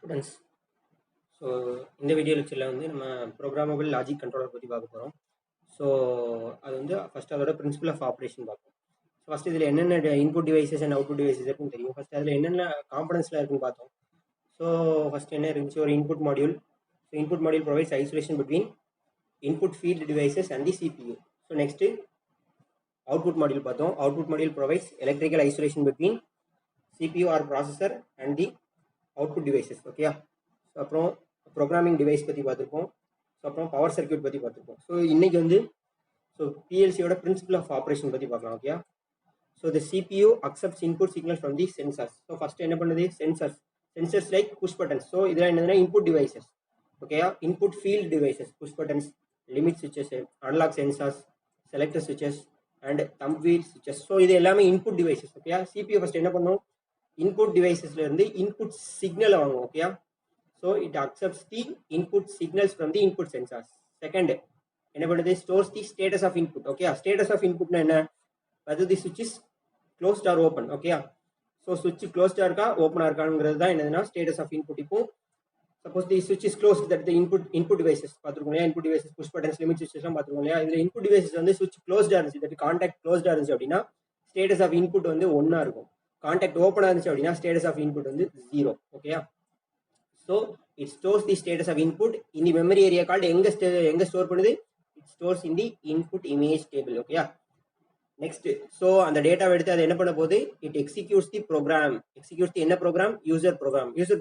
Students. So இந்த video லெக்சரில் வந்து நம்ம ப்ரோக்ராமபிள் லாஜிக் கண்ட்ரோலர் பற்றி பார்க்க போகிறோம். ஸோ அது வந்து ஃபஸ்ட் அதோட பிரின்சிபல் ஆஃப் ஆப்ரேஷன் பார்ப்போம். ஸோ ஃபஸ்ட் இதில் என்னென்ன input devices and output devices இருக்குன்னு தெரியும். ஃபஸ்ட் அதில் என்னென்ன காம்பனன்ஸ்லாம் இருக்குன்னு பார்த்தோம். ஸோ ஃபஸ்ட் என்ன இருந்துச்சு, ஒரு input module. So input module provides isolation between input field devices and the CPU. So next output module பார்த்தோம். Output module provides electrical isolation between CPU or processor and the output devices. Okay, அப்புறம் programming device பற்றி பார்த்துருப்போம். So அப்புறம் power circuit பற்றி பார்த்துருப்போம். So இன்றைக்கி வந்து பிஎல்சியோட principal of operation பற்றி பார்க்கலாம். Okay, so the CPU accepts input signal from the sensors. So first என்ன பண்ணுது, sensors like push buttons. So இதெல்லாம் என்னதுன்னா இன்புட் டிவைசஸ். ஓகேயா, input field devices, push buttons, limit switches, analogue sensors, selector switches and thumb wheel switches. So இது எல்லாமே input devices. Okay, CPU first என்ன பண்ணும், input டிவைசஸ்ல இருந்து இன்புட் சிக்னல் வாங்கும். Okay, so it accepts the input signals from the input sensors. Second, என்ன பண்ணுது, stores the status of input. Okay, status of input na enna, whether the switch is closed or open. Okay, so switch closed ah irka open ah irkaangiradhu da enna status of input. Ipo suppose the switch is closed, that the input devices paathirukom ya, input devices push buttons, limit switches la paathirukom ya. idhula input devices வந்து switch closed ah irundhuchu, that contact closed ah irundhuchu appadina status of input வந்து 1 ah irukum. contact open ah irundhuchu appadina status of input வந்து 0. Okay, so it stores the status of input in the memory area called enga store பண்ணுது, it stores in the input image table. Okay, next, so அந்த data எடுத்து அது என்ன பண்ண போகுது, it executes the program. executes the என்ன program, user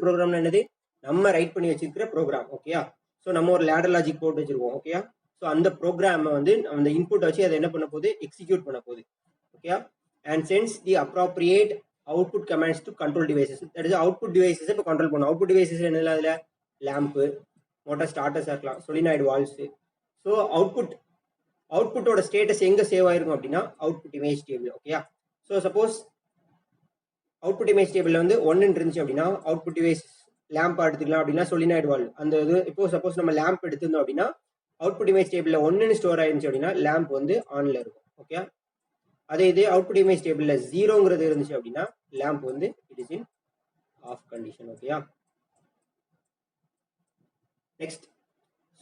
program என்னது, நம்ம ரைட் பண்ணி வச்சிருக்கிற ப்ரோக்ராம். ஓகே, ஸோ நம்ம ஒரு லேடர் லாஜிக் போட்டு வச்சிருக்கோம். ஓகே, ஸோ அந்த ப்ரோக்ராம் வந்து அந்த இன்புட் வச்சு அதை என்ன பண்ண போகுது, எக்ஸிக்யூட் பண்ண போகுது. Okay, and sense the appropriate output commands to control devices. That is output devices இப்போ கண்ட்ரோல் பண்ணும். அவுட்புட் டிவைசஸ் என்னது, அதில் லேம்பு, மோட்டார் ஸ்டார்டர்ஸாக இருக்கலாம், சொலினாய்டு வால்வ்ஸு. ஸோ அவுட்புட்டோட ஸ்டேட்டஸ் எங்கே சேவ் ஆயிருக்கும் அப்படின்னா output image table. Okay, so suppose output image டேபிளில் வந்து 1 இருந்துச்சு அப்படின்னா அவுட்புட் டிவைஸ் லேம்ப் எடுத்துக்கலாம், அப்படின்னா சொலினாய்டு வால்வ் அந்த இது. இப்போ சப்போஸ் நம்ம லேம்ப் எடுத்திருந்தோம் அப்படின்னா அவுட்புட் இமேஜ் டேபிளில் 1 ஸ்டோர் ஆயிருந்துச்சு அப்படின்னா லேம்ப் வந்து ஆன்ல இருக்கும். ஓகே, அதே இது அவுட்புட் இமேஜ் டேபிளில் 0ங்கிறது இருந்துச்சு அப்படின்னா லேம்ப் வந்து it is in off condition. ஓகேயா, next,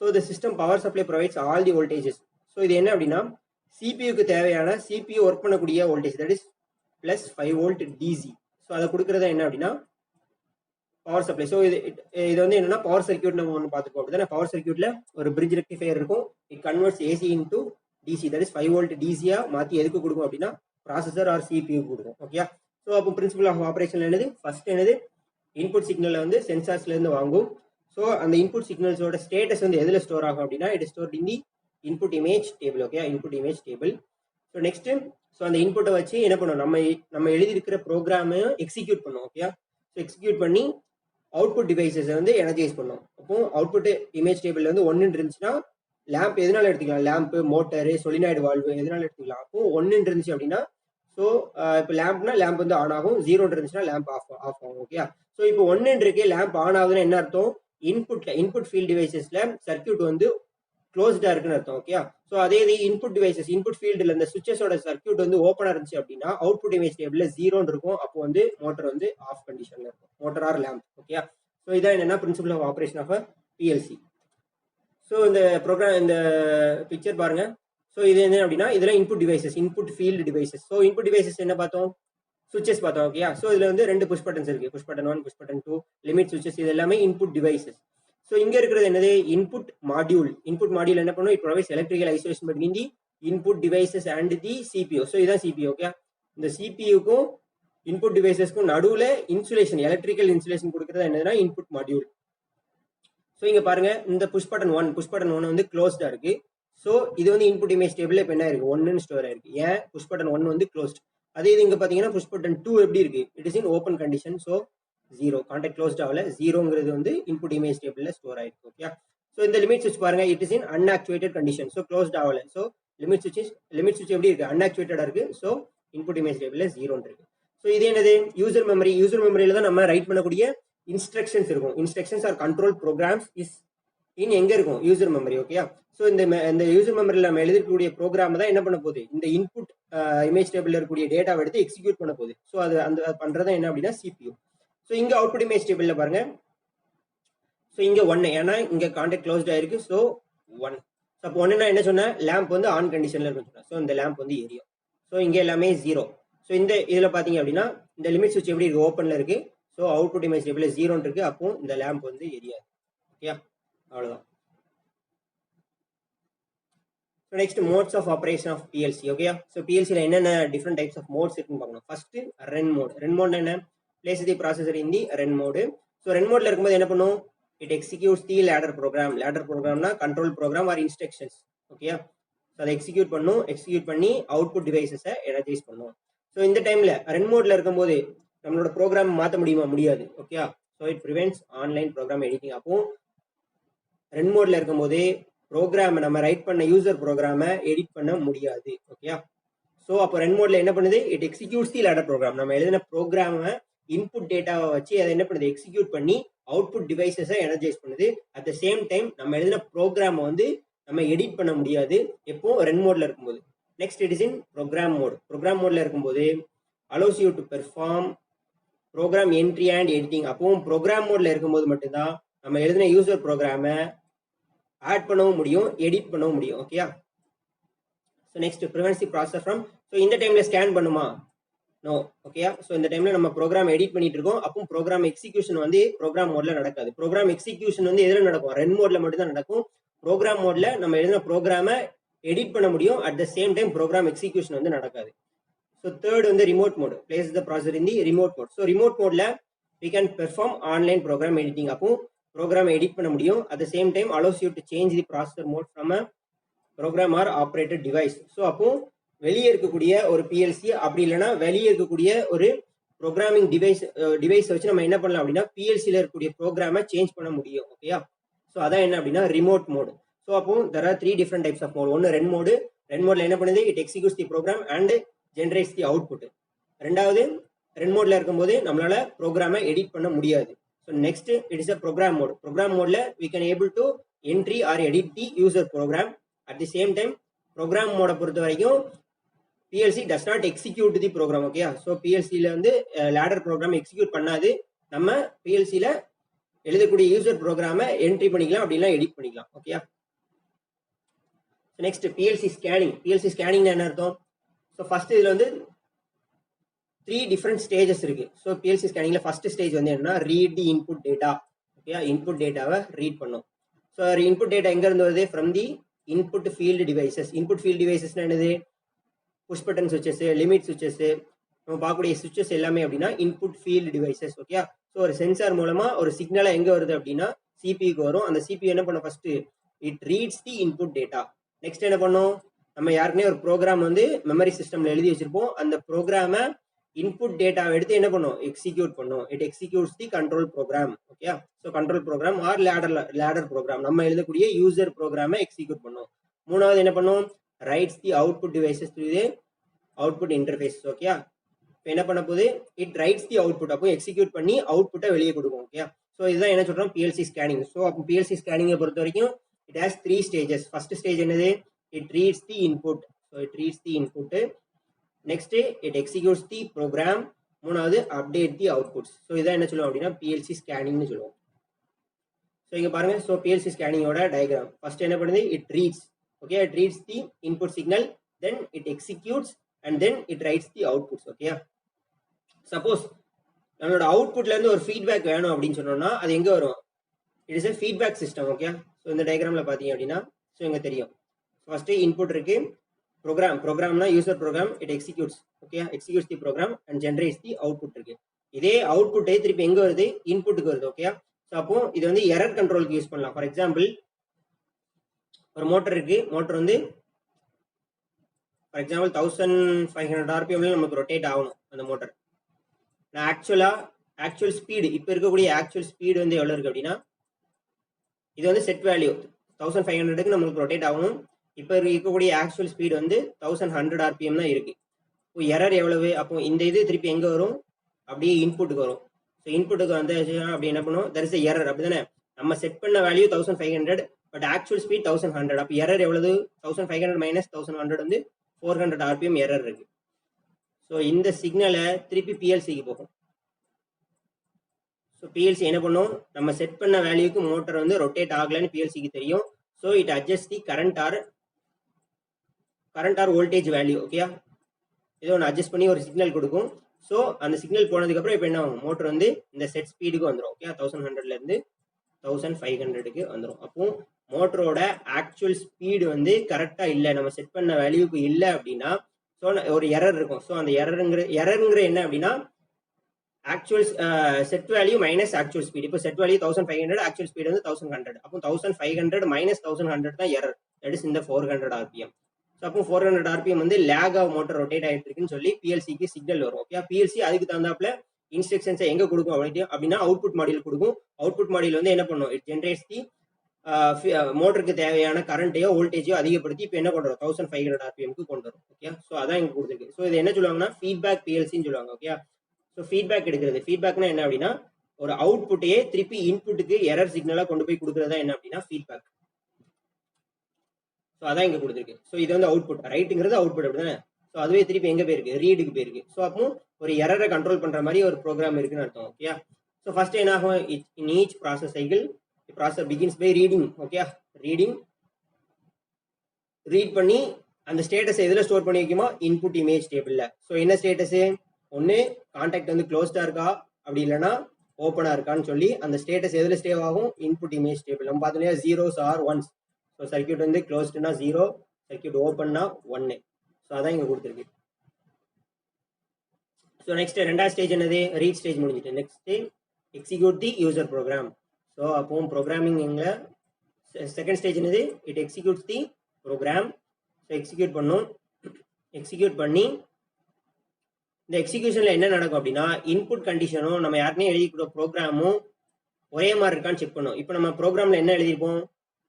so the system power supply provides all the voltages. So இது என்ன அப்படின்னா சிபியூக்கு தேவையான சிபியூ ஒர்க் பண்ணக்கூடிய voltage, that is +5 volt DC. So அதை கொடுக்குறதா என்ன அப்படின்னா பவர் சப்ளை. ஸோ இது வந்து என்னன்னா பவர் சர்க்யூட் நம்ம ஒன்று பார்த்துக்கோ அப்படின்னா பவர் சர்க்யூட்ல ஒரு பிரிட்ஜ் ரெக்டிஃபையர் இருக்கும். It converts AC into DC, that is 5 volt டிசியா மாற்றி எதுக்கு கொடுக்கும் அப்படின்னா ப்ராசஸர் ஆர் சிபியூ கொடுக்கும். ஓகே, ஸோ அப்போ பிரின்சிபல் ஆஃப் ஆப்ரேஷன் என்னது, ஃபர்ஸ்ட் என்னது, இன்புட் சிக்னல் வந்து சென்சார்ஸ்ல இருந்து வாங்கும். ஸோ அந்த இன்புட் சிக்னல்ஸோட ஸ்டேட்டஸ் வந்து எதில் ஸ்டோர் ஆகும் அப்படின்னா it store in the input image table. Okay, input image table. So next, so அந்த இன்புட்டை வச்சு என்ன பண்ணும், நம்ம எழுதி இருக்கிற ப்ரோக்ராமையும் எக்ஸிக்யூட் பண்ணும். ஓகே, ஸோ எக்ஸிக்யூட் பண்ணி அவுட்புட் டிவைசஸை வந்து எனர்ஜைஸ் பண்ணும். அப்போ அவுட்புட் இமேஜ் டேபிள் வந்து 1 இருந்துச்சுன்னா லேம்ப் எதனால எடுத்துக்கலாம், லேம்பு, மோட்டரு, சொலினாய்டு வால்வு எதனால எடுத்துக்கலாம். அப்போ 1 இருந்துச்சு அப்படின்னா ஸோ இப்போ லேம்ப்னா லேம்ப் வந்து ஆன் ஆகும், 0 இருந்துச்சுன்னா லேம்ப் ஆஃப் ஆகும். ஓகே, ஸோ இப்போ 1 இருக்கு, லேம்ப் ஆன் ஆகுதுன்னா என்ன அர்த்தம், இன்புட் ஃபீல்ட் டிவைசஸ்ல சர்க்யூட் வந்து க்ளோஸ்டா இருக்குன்னு அர்த்தம். ஓகே, ஸோ அதே இது இன்புட் டிவைசஸ் இன்புட் ஃபீல்டில் இந்த சுவிச்சஸோட சர்க்யூட் வந்து ஓப்பனாக இருந்துச்சு அப்படின்னா அவுட்புட் இமேஜ் டேபிள் 0 இருக்கும். அப்போ வந்து மோட்டர் வந்து ஆஃப் கண்டிஷன்ல இருக்கும், motor or lamp. Okay, so இதான் என்னன்னா principle of operation of PLC. So இந்த ப்ரோக்ராம் இந்த பிக்சர் பாருங்க. ஸோ இது என்ன அப்படின்னா இதெல்லாம் input devices, input field devices. So input devices என்ன பார்த்தோம், சுவிச்சஸ் பார்த்தோம். ஓகே, ஸோ இதுல வந்து 2 புஷ் பட்டன்ஸ் இருக்கு, push button 1, push button 2, limit switches. இது எல்லாமே இன்புட் டிவைசஸ். ஸோ இங்க இருக்கிறது என்னது, இன்புட் மாடியூல். இன்புட் மாடியூல் என்ன பண்ணும், it provides electrical isolation between the input devices and the CPU. So இதான் சிபியூ. ஓகே, இந்த சிபியூக்கும் இன்புட் டிவைசஸ்க்கும் நடுவில் இன்சுலேஷன், எலக்ட்ரிக்கல் இன்சுலேஷன் கொடுக்கறது என்னதுன்னா இன்புட் மாடியூல். ஸோ இங்க பாருங்க, இந்த புஷ் பட்டன் 1 வந்து க்ளோஸ்டா இருக்கு. ஸோ இது வந்து இன்புட் இமேஜ் டேபிள் இப்போ என்ன இருக்கு, 1 ஸ்டோர் ஆயிருக்கு. ஏன், புஷ் பட்டன் 1 வந்து க்ளோஸ்ட். அதே இது இங்க பாத்தீங்கன்னா புஷ் பட்டன் 2 எப்படி இருக்கு, it is in open condition. So 0, contact closed ஆகல, 0ங்கிறது வந்து இன்புட் இமேஜ் டேபிள்ல ஸ்டோர் ஆயிருக்கு. ஓகே, ஸோ இந்த லிமிட் சுவிட்ச் பாருங்க, it is in unactuated condition. So closed ஆகல. ஸோ லிமிட் சுவிட்ச் எப்படி இருக்கு, அன்ஆக்சுவேட்டடா இருக்கு. ஸோ இன்புட் இமேஜ் டேபிள்ல 0 இருக்கு. ஸோ இது என்னது, யூசர் மெமரியில தான் நம்ம ரைட் பண்ணக்கூடிய இன்ஸ்ட்ரக்ஷன்ஸ் இருக்கும். Instructions or control programs is in எங்க இருக்கும், யூசர் மெமரி. ஓகே, ஸோ இந்த யூசர் மெமரியில் நம்ம எழுதக்கூடிய ப்ரோக்ராம் தான் என்ன பண்ண போகுது, இந்த இன்புட் இமேஜ் டேபிள் இருக்கக்கூடிய டேட்டாவை எடுத்து எக்ஸிக்யூட் பண்ண போகுது. ஸோ அது பண்றதா என்ன அப்படின்னா சிபியூ. ஸோ இங்க அவுட்புட் இமேஜ் டேபிள்ல பாருங்க, ஸோ இங்கே ஒன்று, ஏன்னா இங்கே கான்டாக்ட் க்ளோஸ்ட் ஆயிருக்கு. ஸோ 1. ஸோ அப்போ ஒன்றுனா என்ன சொன்னேன், லேம்ப் வந்து ஆன் கண்டிஷனில் இருக்குன்னு சொன்னேன். ஸோ இந்த லேம்ப் வந்து எரியும். ஸோ இங்கே எல்லாமே 0. ஸோ இந்த இதில் பார்த்தீங்க அப்படின்னா இந்த லிமிட் சுவிட்ச் எப்படி இருக்குது, ஓப்பனில் இருக்குது. ஸோ அவுட்புட் இமேஜ் டேபிள் 0 இருக்குது. அப்போ இந்த லேம்ப் வந்து எரியாது. ஓகே, அவ்வளோதான். So next modes of operation of PLC. Okay, so பிஎல்சியில் என்னென்ன டிஃப்ரெண்ட் டைப்ஸ் ஆஃப் மோட்ஸ் இருக்குன்னு பார்க்கணும். First run mode. Run mode என்ன, place the processor in the run mode. So run மோட்ல இருக்கும்போது என்ன பண்ணும், it executes the ladder program. Ladder ப்ரோக்ராம்னா control program or instructions. Okay, so அதை எக்ஸிக்யூட் பண்ணும். எக்ஸிக்யூட் பண்ணி அவுட்புட் டிவைசஸை எனர்ஜைஸ் பண்ணும். ஸோ இந்த டைம்ல ரன் மோட்ல இருக்கும்போது நம்மளோட ப்ரோக்ராம் மாற்ற முடியுமா, முடியாது. Okay, so it prevents online program editing. அப்போ ரன் மோட்ல இருக்கும்போது ப்ரோக்ராம் நம்ம ரைட் பண்ண யூசர் ப்ரோக்ராமை எடிட் பண்ண முடியாது. ஓகே, ஸோ அப்போ ரன் மோட்ல என்ன பண்ணுது, it executes the ladder program. நம்ம எழுதின ப்ரோக்ராமை இன்புட் டேட்டாவை வச்சு அதை என்ன பண்ணுது, எக்ஸிக்யூட் பண்ணி அவுட்புட் டிவைசஸை எனர்ஜைஸ் பண்ணுது. அட் த சேம் டைம் நம்ம எழுதின ப்ரோக்ராமை வந்து நம்ம எடிட் பண்ண முடியாது எப்போ ரன் மோட்ல இருக்கும்போது. Next it is in program mode. Program மோட்ல இருக்கும்போது allows you to perform program entry and editing. அப்பவும் ப்ரோக்ராம் மோட்ல இருக்கும்போது மட்டும்தான் நம்ம எழுதின யூசர் ப்ரோக்ராமை ஆட் பண்ணவும் முடியும், எடிட் பண்ணவும் முடியும். Okay, so next prevents the process from. So இந்த டைம்ல ஸ்கேன் பண்ணுமா, நோ. ஓகே, ஸோ இந்த டைம்ல நம்ம ப்ரோக்ராம் எடிட் பண்ணிட்டு இருக்கோம். அப்போ ப்ரோக்ராம் எக்ஸிக்யூஷன் வந்து ப்ரோக்ராம் மோட்ல நடக்காது. ப்ரோக்ராம் எக்ஸிக்யூஷன் வந்து எதில் நடக்கும், ரன் மோட்ல மட்டும் தான் நடக்கும். ப்ரோக்ராம் மோட்ல நம்ம எழுதின ப்ரோக்ராமை எடிட் பண்ண முடியும். At the same time program execution வந்து நடக்காது. ஸோ தேர்ட் வந்து remote mode. Place the processor in the remote mode. So remote மோட்ல we can perform online program editing. அப்போ ப்ரோக்ராம் எடிட் பண்ண முடியும். At the same time allows you to change the processor mode from a program or operated device. So அப்போ வெளியே இருக்கக்கூடிய ஒரு PLC, அப்படி இல்லைன்னா வெளியே இருக்கக்கூடிய ஒரு ப்ரோக்ராமிங் டிவைஸ் வச்சு நம்ம என்ன பண்ணலாம் அப்படின்னா பிஎல்சியில் இருக்கக்கூடிய ப்ரோக்ராமை சேஞ்ச் பண்ண முடியும். ஓகேயா, ஸோ அதான் என்ன அப்படின்னா ரிமோட் மோடு. ஸோ அப்போ there are 3 different types of mode. ஒன்று ரன் மோடு. ரன் மோட்ல என்ன பண்ணுது, it executes the program and generates the output. ரெண்டாவது ரன் மோட்ல இருக்கும்போது நம்மளால ப்ரோக்ராமை எடிட் பண்ண முடியாது. So next it is a program mode. Program மோட்ல we can able to entry or edit the user program. At the same time program மோட பொறுத்த வரைக்கும் PLC does not execute the program. Okay, so பிஎல்சியில் வந்து ladder program execute பண்ணாது. நம்ம பிஎல்சியில் எழுதக்கூடிய user ப்ரோக்ராமை என்ட்ரி பண்ணிக்கலாம், அப்படிலாம் எடிட் பண்ணிக்கலாம். Okay, next PLC scanning. PLC scanning என்ன அர்த்தம், ஸோ ஃபர்ஸ்ட் இதில் வந்து 3 டிஃப்ரெண்ட் ஸ்டேஜஸ் இருக்கு. ஸோ பிஎல்சி ஸ்கேனிங்ல ஃபர்ஸ்ட் ஸ்டேஜ் வந்து என்னன்னா read the input data. Okay, input டேட்டாவை ரீட் பண்ணும். ஸோ இன்புட் டேட்டா எங்க இருந்து வருது, from the input field devices. Input field டிவைசஸ்னா என்னது, push button switches, limit switches, நம்ம பார்க்கக்கூடிய சுவிச்சஸ் எல்லாமே அப்படின்னா input field devices. Okay, so ஒரு சென்சார் மூலமா ஒரு சிக்னலை எங்க வருது அப்படின்னா சிபிக்கு வரும். அந்த சிபி என்ன பண்ணும், first it reads the input data. Next என்ன பண்ணும், நம்ம யாருக்குனே ஒரு ப்ரோக்ராம் வந்து மெமரி சிஸ்டம்ல எழுதி வச்சிருப்போம். அந்த ப்ரோக்ராமை இன்புட் டேட்டாவை எடுத்து என்ன பண்ணும், எக்ஸிக்யூட் பண்ணும். It executes the control program. Okay, so control program or ladder program, நம்ம எழுதக்கூடிய யூசர் ப்ரோக்ராமை எக்ஸிக்யூட் பண்ணும். மூணாவது என்ன பண்ணும், writes the output devices to the output interface. Okay, இப்போ என்ன பண்ண போகுது, இட் ரைட்ஸ் தி அவுட்புட். அப்போ எக்ஸிக்யூட் பண்ணி அவுட்புட்டை வெளியே கொடுக்கும். ஓகே, ஸோ இதுதான் என்ன சொல்றோம், பிஎல்சி ஸ்கேனிங். ஸோ அப்போ பிஎல்சி ஸ்கேனிங்கை பொறுத்த வரைக்கும் it has 3 stages. First stage என்னது, it reads the input. So it reads the input. Next it executes the program. மூணாவது அப்டேட் தி அவுட்புட்ஸ். ஸோ இதான் என்ன சொல்லுவோம் அப்படின்னா பிஎல்சி ஸ்கேனிங்னு சொல்லுவோம். ஸோ இங்க பாருங்க, ஸோ பிஎல்சி ஸ்கேனிங்கோட டயக்ராம். ஃபர்ஸ்ட் என்ன பண்ணுது, it reads. Okay, it reads the input signal, then it executes and then it writes the outputs. Okay, suppose நம்மளோட அவுட்புட்ல இருந்து ஒரு ஃபீட்பேக் வேணும் அப்படின்னு சொன்னோம்னா அது எங்க வரும், it is a feedback system. Okay, so இந்த டயக்ராம்ல பார்த்தீங்க அப்படின்னா ஸோ இங்க தெரியும், ஃபர்ஸ்ட் இன்புட் இருக்கு, ப்ரோக்ராம்னா user program, it executes. Okay, executes the program and generates the output இருக்கு. இதே அவுட்புட்டே திருப்பி எங்க வருது, இன்புட்டுக்கு வருது. ஓகே, ஸோ அப்போ இது வந்து எரர் கண்ட்ரோலுக்கு யூஸ் பண்ணலாம். ஃபார் எக்ஸாம்பிள் ஒரு மோட்டர் இருக்கு, மோட்டர் வந்து ஃபார் எக்ஸாம்பிள் 1500 ஆர்பிஎம்ல நமக்கு ரொட்டேட் ஆகணும் அந்த மோட்டர். நான் ஆக்சுவல் ஸ்பீடு, இப்போ இருக்கக்கூடிய ஆக்சுவல் ஸ்பீடு வந்து எவ்வளோ இருக்கு அப்படின்னா, இது வந்து செட் வேல்யூ 1500க்கு நம்மளுக்கு ரொட்டேட் ஆகணும். இப்போ இருக்கக்கூடிய ஆக்சுவல் ஸ்பீடு வந்து 1100 ஆர்பிஎம் தான் இருக்கு. இப்போ எரர் எவ்வளவு, அப்போ இந்த இது திருப்பி எங்க வரும், அப்படியே இன்புட்டுக்கு வரும். ஸோ இன்புட்டுக்கு வந்து அப்படி என்ன பண்ணும், தட் இஸ் எரர். அப்படிதானே, நம்ம செட் பண்ண வேல்யூ 1500, பட் ஆக்சுவல் ஸ்பீட் 1100. அப்போ எரர் எவ்வளவு, 1500 மைனஸ் 1100 வந்து 400 ஆர்பிஎம் எரர் இருக்கு. ஸோ இந்த சிக்னலை திருப்பி பிஎல்சிக்கு போகும். ஸோ பிஎல்சி என்ன பண்ணும், நம்ம செட் பண்ண வேல்யூக்கு மோட்டர் வந்து ரொட்டேட் ஆகலன்னு பிஎல்சிக்கு தெரியும். So it adjust the current or voltage value. Okay, ஏதோ ஒன்று அட்ஜஸ்ட் பண்ணி ஒரு சிக்னல் கொடுக்கும். ஸோ அந்த சிக்னல் போனதுக்கப்புறம் இப்போ என்ன ஆகும், மோட்டர் வந்து இந்த செட் ஸ்பீடுக்கு வந்துடும். ஓகே, 1100லேருந்து 1500க்கு வந்துடும். அப்போ மோட்டரோட ஆக்சுவல் ஸ்பீடு வந்து கரெக்டாக இல்லை, நம்ம செட் பண்ண வேல்யூக்கு இல்லை அப்படின்னா ஸோ ஒரு எரர் இருக்கும். ஸோ அந்த எரருங்கிற என்ன அப்படின்னா actual set value minus actual speed. இப்போ செட் வேல்யூ 1500, ஆக்சுவல் ஸ்பீடு வந்து 1100. அப்போ 1500 மைனஸ் 1100 தான் எரர். தட் இஸ் இந்த 400 ஆர்பிஎம். ஸோ அப்போ 400 ஆர்பிஎம் வந்து லேக் ஆஃப் மோட்டர் ரொட்டேட் ஆகிட்டு இருக்குன்னு சொல்லி பிஎல்சிக்கு சிக்னல் வரும். ஓகே, பிஎல்சி அதுக்கு தகுந்தாப்புல இன்ஸ்ட்ரக்ஷன்ஸை எங்கே கொடுக்கும் அப்படின்னா அவுட்புட் மாடியூல் கொடுக்கும். அவுட்புட் மாடியூல் வந்து என்ன பண்ணும், இட் ஜென்ரேட்ஸ் தி மோட்டருக்கு தேவையான கரண்ட்டையோ வோல்டேஜோ அதிகப்படுத்தி இப்போ என்ன பண்ணுறோம் 1500 ஆர்பிஎம்க்கு கொண்டு வரும். ஓகே, ஸோ அதான் இங்கே கொடுத்துருக்கு. ஸோ இது என்ன சொல்லுவாங்கன்னா ஃபீட்பேக் பிஎல்சின்னு சொல்லுவாங்க. ஓகே, ஸோ ஃபீட்பேக் எடுக்கிறது. ஃபீட்பேக்னா என்ன அப்படின்னா ஒரு அவுட்புட்டையே திருப்பி இன்புட்டுக்கு எரர் சிக்னலாக கொண்டு போய் கொடுக்குறதா என்ன அப்படின்னா ஃபீட்பேக். ஸோ அதான் இங்கே கொடுத்துருக்கு. ஸோ இது வந்து அவுட்புட், ரைட்டுங்கிறது அவுட்புட் அப்படிதானே. ஸோ அதுவே திருப்பி எங்கே போயிருக்கு, ரீடுக்கு போயிருக்கு. ஸோ அப்போ ஒரு எரரை கண்ட்ரோல் பண்ணுற மாதிரி ஒரு ப்ரோக்ராம் இருக்குன்னு அர்த்தம். ஓகே, ஸோ ஃபர்ஸ்ட் என்ன ஆகும், in each process cycle process begins by reading. Okay, read பண்ணி அந்த ஸ்டேட்டஸ் எதில் ஸ்டோர் பண்ணி வைக்குமா, இன்புட் இமேஜ் டேபிளில். ஸோ என்ன ஸ்டேட்டஸு, ஒன்று கான்டாக்ட் வந்து க்ளோஸ்டாக இருக்கா, அப்படி இல்லைன்னா ஓப்பனாக இருக்கான்னு சொல்லி அந்த ஸ்டேட்டஸ் எதில் ஸ்டேவ் ஆகும், இன்புட் இமேஜ் டேபிள். நம்ம பார்த்தோம்னா 0s or 1s. So circuit வந்து க்ளோஸ்டுனா 0, சர்க்கியூட் ஓப்பன்னா 1. ஸோ அதான் இங்கே கொடுத்துருக்கு. ஸோ நெக்ஸ்ட் ரெண்டாவது ஸ்டேஜ் என்னது, ரீட் ஸ்டேஜ் முடிஞ்சிட்டு. Next execute the user program. So அப்போ ப்ரோக்ராமிங் எங்கே செகண்ட் ஸ்டேஜ் என்னது, it executes the program. So execute பண்ணும். எக்ஸிக்யூட் பண்ணி இந்த எக்ஸிக்யூஷனில் என்ன நடக்கும் அப்படின்னா இன்புட் கண்டிஷனும் நம்ம யாருனே எழுதிக்கிற ப்ரோக்ராமும் ஒரே மாதிரி இருக்கான்னு செக் பண்ணும். இப்போ நம்ம ப்ரோக்ராமில் என்ன எழுதியிருப்போம்,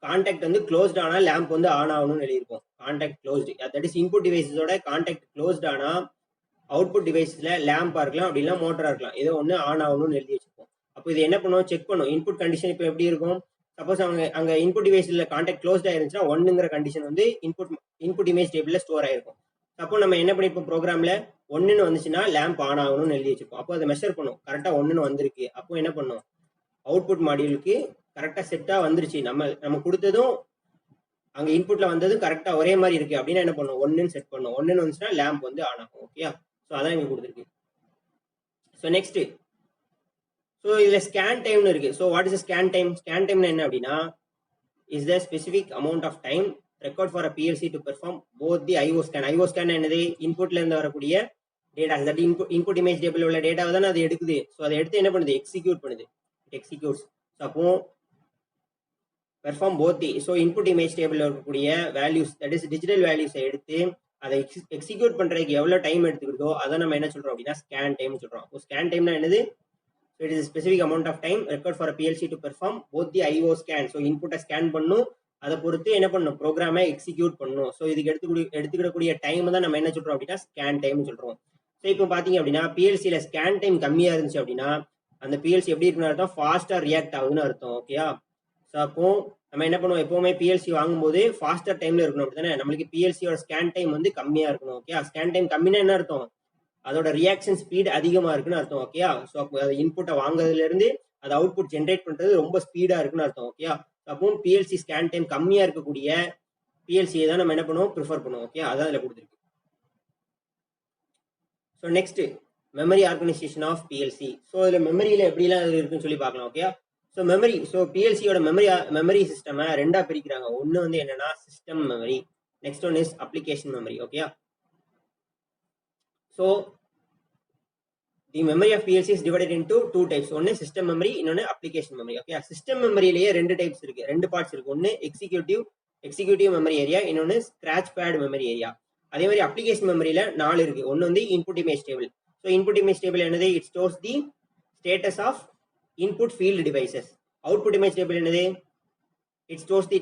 கான்டாக்ட் வந்து க்ளோஸ்ட் ஆனால் லேம்ப் வந்து ஆன் ஆகணும்னு எழுதியிருப்போம். Contact closed, that is input டிவைஸஸோட கான்டாக்ட் க்ளோஸ்ட் ஆனால் அவுட்புட் டிவைஸில் லேம்பாக இருக்கலாம், அப்படி இல்லை மோட்டராக இருக்கலாம், ஏதோ ஒன்று ஆன் ஆகணும்னு எழுதி வச்சுருப்போம். அப்போ இது என்ன பண்ணுவோம், செக் பண்ணும். இன்புட் கண்டிஷன் இப்போ எப்படி இருக்கும், சப்போஸ் அங்கே இன்புட் டிவைஸில் கான்டாக்ட் க்ளோஸ்டாக இருந்துச்சுன்னா 1ங்கிற கண்டிஷன் வந்து இன்புட் இமேஜ் டேபிளில் ஸ்டோர் ஆயிருக்கும். அப்போ நம்ம என்ன பண்ணிப்போம், ப்ரோக்ராமில் 1ன்னு வந்துச்சுன்னா லேம்ப் ஆன் ஆகணும்னு எழுதி வச்சுப்போம். அப்போ அதை மெஷர் பண்ணும், கரெக்டாக 1ன்னு வந்திருக்கு. அப்போ என்ன பண்ணும், அவுட்புட் மாடியூலுக்கு கரெக்டாக செட்டாக வந்துருச்சு, நம்ம கொடுத்ததும் அங்கே இன்புட்டில் வந்ததும் கரெக்டாக ஒரே மாதிரி இருக்குது அப்படின்னா என்ன பண்ணும், 1ன்னு செட் பண்ணும். 1ன்னு வந்துச்சுன்னா லேம்ப் வந்து ஆன் ஆகும். ஓகே, ஸோ அதான் இங்கே கொடுத்துருக்கு. ஸோ நெக்ஸ்ட், ஸோ இதில் ஸ்கேன் டைம்னு இருக்குது. So what is scan time, scan டைம்னா என்ன அப்படின்னா is the specific amount of time required for a PLC to perform both the IO scan. IO scan என்னது, இன்புட்ல இருந்து வரக்கூடிய data, that input image table உள்ள டேட்டாவை தானே அது எடுக்குது. ஸோ அதை எடுத்து என்ன பண்ணுது, எக்ஸிக்யூட் பண்ணுது. It executes. அப்போ perform both the, so input image டேபிளில் இருக்கக்கூடிய வேல்யூஸ், தட் இஸ் டிஜிட்டல் வேல்யூஸை எடுத்து அதை எக்ஸிக்யூட் பண்ணுறதுக்கு எவ்வளோ டைம் எடுத்துக்கிட்டோ அதை நம்ம என்ன சொல்கிறோம் அப்படின்னா ஸ்கேன் டைம் சொல்கிறோம். அப்போ ஸ்கேன் டைம்னா என்னது, so it is specific amount of time record for PLC to perform both the IO scan. So இன்புட்டை ஸ்கேன் பண்ணும், அதை பொறுத்து என்ன பண்ணும், ப்ரோக்ராமை எக்ஸிக்யூட் பண்ணும். ஸோ இதுக்கு எடுத்துக்கிடக்கூடிய டைம் தான் நம்ம என்ன சொல்கிறோம் அப்படின்னா ஸ்கேன் டைம் சொல்கிறோம். ஸோ இப்போ பார்த்தீங்க அப்படின்னா பிஎல்சியில் ஸ்கேன் டைம் கம்மியாக இருந்துச்சு அப்படின்னா அந்த பிஎல்சி எப்படி இருக்குன்னு அர்த்தம், ஃபாஸ்ட்டாக ரியாக்ட் ஆகுதுன்னு அர்த்தம். ஓகேயா, ஸோ அப்போ நம்ம என்ன பண்ணுவோம், எப்போவுமே பிஎல்சி வாங்கும்போது ஃபாஸ்டர் டைமில் இருக்கணும் அப்படி தானே. நம்மளுக்கு பிஎல்சியோட ஸ்கேன் டைம் வந்து கம்மியாக இருக்கணும். ஓகே, ஸ்கேன் டைம் கம்மினா என்ன அர்த்தம், அதோட ரியாக்ஷன் ஸ்பீட் அதிகமாக இருக்குன்னு அர்த்தம். ஓகேயா, ஸோ அப்போ அது இன்புட்டை வாங்குறதுலேருந்து அது அவுட்புட் ஜென்ரேட் பண்ணுறது ரொம்ப ஸ்பீடாக இருக்குன்னு அர்த்தம். ஓகேயா, அப்போ பிஎல்சி ஸ்கேன் டைம் கம்மியாக இருக்கக்கூடிய பிஎல்சியை தான் நம்ம என்ன பண்ணுவோம், ப்ரிஃபர் பண்ணுவோம். ஓகே, அதான் அதில் கொடுத்துருக்கு. So next memory organisation of PLC. So இதில் மெமரியில் எப்படிலாம் இருக்குன்னு சொல்லி பார்க்கலாம். ஓகே, ஸோ மெமரி, ஸோ பிஎல்சியோட மெமரி சிஸ்டமை ரெண்டாக பிரிக்கிறாங்க. ஒன்று வந்து என்னன்னா system memory, next one is application memory. Okay, so the memory of PLC is divided into 2 types. ஒன்று சிஸ்டம் மெமரி, இன்னொன்று அப்ளிகேஷன் மெமரி. ஓகே, சிஸ்டம் மெமரியிலேயே 2 டைப்ஸ் இருக்கு, 2 பார்ட்ஸ் இருக்கு. ஒன்று எக்ஸிக்யூட்டிவ் மெமரி ஏரியா, இன்னொன்று ஸ்கிராச் பேட் மெமரி ஏரியா. அதே மாதிரி application மெமரியில் 4 இருக்கு. ஒன்று வந்து input image table. So input image table என்னது, it stores the status of input field devices. Output image table என்னது, it stores the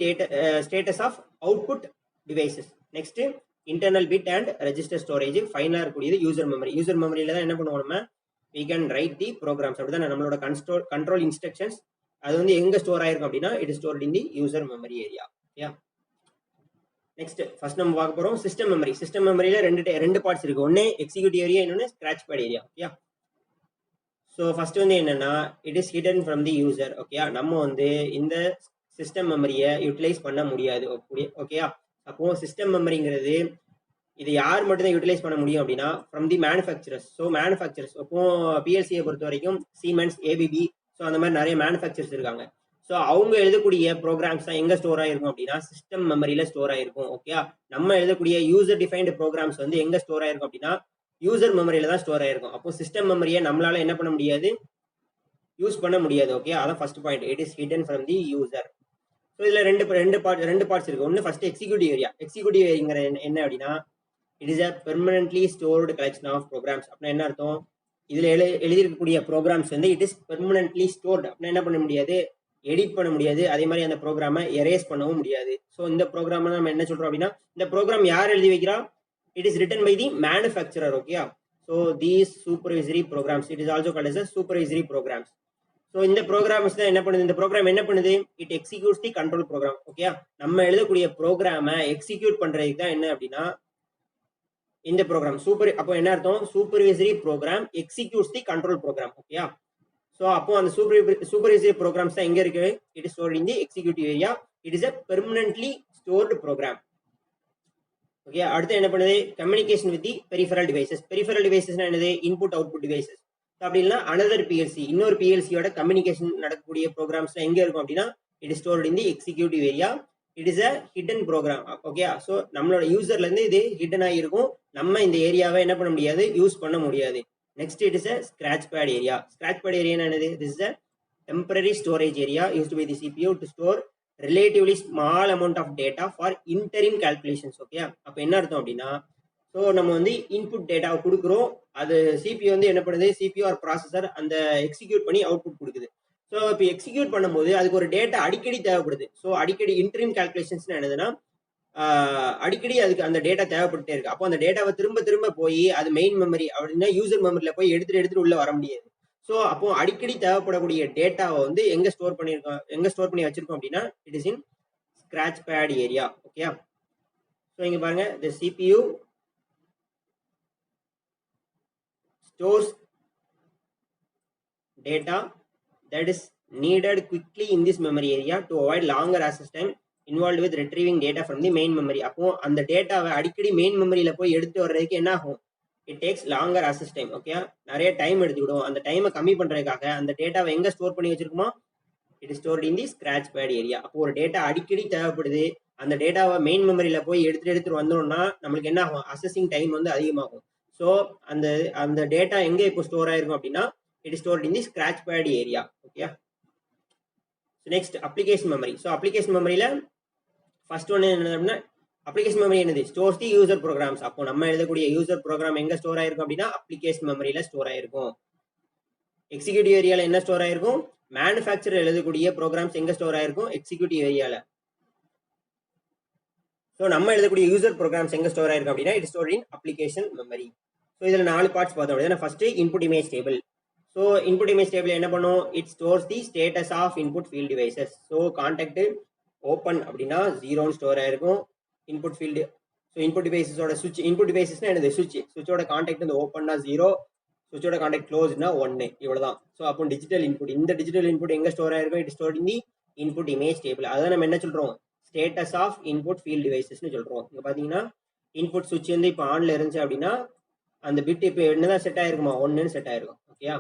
status of output devices. Next internal bit and register storage. ஃபைனலாக இருக்கக்கூடியது user memory. User மெமரியில் தான் என்ன பண்ணுவோம், நம்ம we can write the programs. அப்படிதான் நம்மளோட கண்ட்ரோல் இன்ஸ்ட்ரக்ஷன்ஸ் அது வந்து எங்க ஸ்டோர் ஆயிருக்கும் அப்படின்னா it is stored in the user memory area. Okay, next first நம்ம பார்க்க போறோம் சிஸ்டம் மெமரி. சிஸ்டம் மெமரியில 2 பார்ட்ஸ் இருக்கு. ஒன்று எக்ஸிக்யூட்டிவ் ஏரியா, இன்னொன்று scratch pad area. Okay, so first வந்து என்னன்னா it is hidden from the user. ஓகேயா, நம்ம வந்து இந்த சிஸ்டம் மெமரியை யூட்டிலைஸ் பண்ண முடியாது. ஓகேயா, அப்போ சிஸ்டம் மெமரிங்கிறது இது யார் மட்டும்தான் யூட்டிலைஸ் பண்ண முடியும் அப்படின்னா from the manufacturers. So manufacturers அப்போ பிஎல்சியை பொறுத்த வரைக்கும் சீமென்ஸ், ஏபிபி, ஸோ அந்த மாதிரி நிறைய மேனுஃபேக்சர்ஸ் இருக்காங்க. ஸோ அவங்க எழுதக்கூடிய ப்ரோக்ராம்ஸ் தான் எங்கே ஸ்டோர் ஆயிருக்கும் அப்படின்னா சிஸ்டம் மெமரியில் ஸ்டோர் ஆயிருக்கும். ஓகே, நம்ம எழுதக்கூடிய யூசர் டிஃபைன்டு ப்ரோக்ராம்ஸ் வந்து எங்கே ஸ்டோர் ஆயிருக்கும் அப்படின்னா யூசர் மெமரியில் தான் ஸ்டோர் ஆயிருக்கும். அப்போ சிஸ்டம் மெமரியை நம்மளால என்ன பண்ண முடியாது, யூஸ் பண்ண முடியாது. ஓகே, அதான் first point, it is hidden from the user. So இதில் ரெண்டு பார்ட்ஸ் இருக்கு. ஒன்று ஃபர்ஸ்ட் எக்ஸிக்யூட்டிவ் ஏரியா. எக்ஸிக்யூட்டிவ் ஏரியாங்கிற என்ன அப்படின்னா it is a permanently stored collection of programs. அப்படின்னா என்ன அர்த்தம், இதில் எழுதியிருக்கக்கூடிய ப்ரோக்ராம்ஸ் வந்து இட் இஸ் பெர்மனன்ட்லி ஸ்டோர்டு. அப்படின்னா என்ன பண்ண முடியாது, எடிட் பண்ண முடியாது. அதே மாதிரி அந்த ப்ரோக்ராமை எரேஸ் பண்ணவும் முடியாது. ஸோ இந்த ப்ரோக்ராமை நம்ம என்ன சொல்கிறோம் அப்படின்னா இந்த ப்ரோக்ராம் யார் எழுதி வைக்கிறா, it is written by the manufacturer. Okay, so these supervisory programs it is also called as supervisory programs. So இந்த ப்ரோக்ராம்ஸ் தான் என்ன பண்ணுது, இந்த ப்ரோக்ராம் என்ன பண்ணுது, it executes the control program. Okay, நம்ம எழுதக்கூடிய ப்ரோக்ராமை எக்ஸிக்யூட் பண்ணுறதுக்கு தான் என்ன அப்படின்னா இந்த ப்ரோக்ராம் சூப்பர். அப்போ என்ன அர்த்தம், supervisory program executes the control program. Okay, so அப்போ அந்த சூப்பர்வைசரி ப்ரோக்ராம்ஸ் தான் எங்க இருக்கு, it is stored in the executive area. It is a permanently stored program. Okay, அடுத்து என்ன பண்ணுது, communication with the peripheral devices. Peripheral டிவைசஸ்னா என்னது, இன்புட் அவுட்புட் டிவைசஸ். அப்படி இல்லைன்னா அனதர் பிஎல்சி, இன்னொரு பிஎல்சியோட கம்யூனிகேஷன் நடக்கக்கூடிய ப்ரோக்ராம்ஸ் எங்க இருக்கும் அப்படின்னா it is stored in the executive area. It is a hidden program. Okay, so நம்மளோட யூசர்ல இருந்து இது ஹிடன் ஆகிருக்கும். நம்ம இந்த ஏரியாவை என்ன பண்ண முடியாது, யூஸ் பண்ண முடியாது. Next it is a scratch pad area. Scratch pad area என்னது, this is a temporary storage area used by the CPU to store relatively small amount of data for interim calculations. Okay, அப்போ என்ன அர்த்தம் அப்படின்னா so நம்ம வந்து input டேட்டாவை கொடுக்குறோம், அது சிபியூ வந்து என்ன பண்ணுது, சிபியூ ஆர் ப்ராசஸர் அந்த எக்ஸிக்யூட் பண்ணி அவுட்புட் கொடுக்குது. ஸோ இப்போ எக்ஸிக்யூட் பண்ணும்போது அதுக்கு ஒரு டேட்டா அடிக்கடி தேவைப்படுது. ஸோ அடிக்கடி இன்டரிம் கால்குலேஷன்ஸ் என்னதுன்னா அடிக்கடி அதுக்கு அந்த டேட்டா தேவைப்பட்டே இருக்கு. அப்போ அந்த டேட்டாவை திரும்ப திரும்ப போய் அது மெயின் மெமரி அப்படின்னா யூசர் மெமரியில் போய் எடுத்துட்டு உள்ள வர முடியாது. ஸோ அப்போ அடிக்கடி தேவைப்படக்கூடிய டேட்டாவை வந்து எங்க ஸ்டோர் பண்ணியிருக்கோம், எங்க ஸ்டோர் பண்ணி வச்சிருக்கோம் அப்படின்னா it is in scratch pad area. Okay, so இங்க பாருங்க, the CPU stores data that is needed quickly in this memory area to avoid longer access time involved with retrieving data from the main memory. அப்போ அந்த டேட்டாவை அடிக்கடி main மெமரியில போய் எடுத்து வர்றதுக்கு என்ன ஆகும், it takes longer access time. Okay, நிறைய டைம் எடுத்துக்கிடும். அந்த டைமை கம்மி பண்றதுக்காக அந்த டேட்டாவை எங்க ஸ்டோர் பண்ணி வச்சிருக்குமோ it is stored in the scratch pad area. அப்போ ஒரு டேட்டா அடிக்கடி தேவைப்படுது, அந்த டேட்டாவை மெயின் மெமரியில போய் எடுத்துட்டு வந்தோம்னா நம்மளுக்கு என்ன ஆகும், அசஸிங் டைம் வந்து அதிகமாகும். ஸோ அந்த டேட்டா எங்க இப்போ ஸ்டோர் ஆயிருக்கும் அப்படின்னா it is stored in the scratch pad area. Okay, next application memory. So application மெமரியில ஃபர்ஸ்ட் ஒன்று என்ன அப்படின்னா அப்ளிகேஷன் மெமரி என்னது, ஸ்டோர்ஸ் தி யூசர் ப்ரோக்ராம்ஸ். அப்போ நம்ம எழுதக்கூடிய யூசர் ப்ரோக்ராம் எங்க ஸ்டோர் ஆயிருக்கும் அப்படின்னா அப்ளிகேஷன் மெமரியில ஸ்டோர் ஆயிருக்கும். எக்ஸிக்யூட்டிவ் ஏரியால என்ன ஸ்டோர் ஆயிருக்கும், மேனுஃபேக்சரர் எழுதக்கூடிய ப்ரோக்ராம்ஸ் எங்க ஸ்டோர் ஆயிருக்கும் எக்ஸிக்யூட்டிவ் ஏரியால. ஸோ நம்ம எழுதக்கூடிய யூசர் ப்ரோக்ராம்ஸ் எங்க ஸ்டோர் ஆயிருக்கும் அப்படின்னா it store in application memory. So இதில் 4 பார்ட்ஸ் பார்த்தோம் அப்படின்னா first input image table. So input image table என்ன பண்ணும், it stores the status of input field devices. So contact open அப்படின்னா 0 ஸ்டோர் ஆயிருக்கும் இன்புட் ஃபீல்டு. ஸோ இன்புட் டிவைசஸோட சுவிட்ச், input டிவைசஸ்னா என்னது, சுவிட்சோட கான்டாக்ட் வந்து ஓப்பன்னா 0, சுவிட்சோட கான்டாக்ட் க்ளோஸ்னா 1, இவ்வளவுதான். ஸோ அப்போ டிஜிட்டல் இன்புட், இந்த டிஜிட்டல் இன்புட் எங்க ஸ்டோர் ஆயிருக்கும், it store in the input image table. அதான் நம்ம என்ன சொல்றோம், ஸ்டேட்டஸ் ஆஃப் இன்புட் ஃபீல்ட் டிவைசஸ்னு சொல்றோம். இங்க பாத்தீங்கன்னா இன்புட் சுவிட்ச் வந்து இப்போ ஆன்ல இருந்துச்சு அப்படின்னா அந்த பிட் இப்போ என்னதான் செட் ஆயிருக்குமா, 1ன்னு செட் ஆயிருக்கும். ஓகேயா,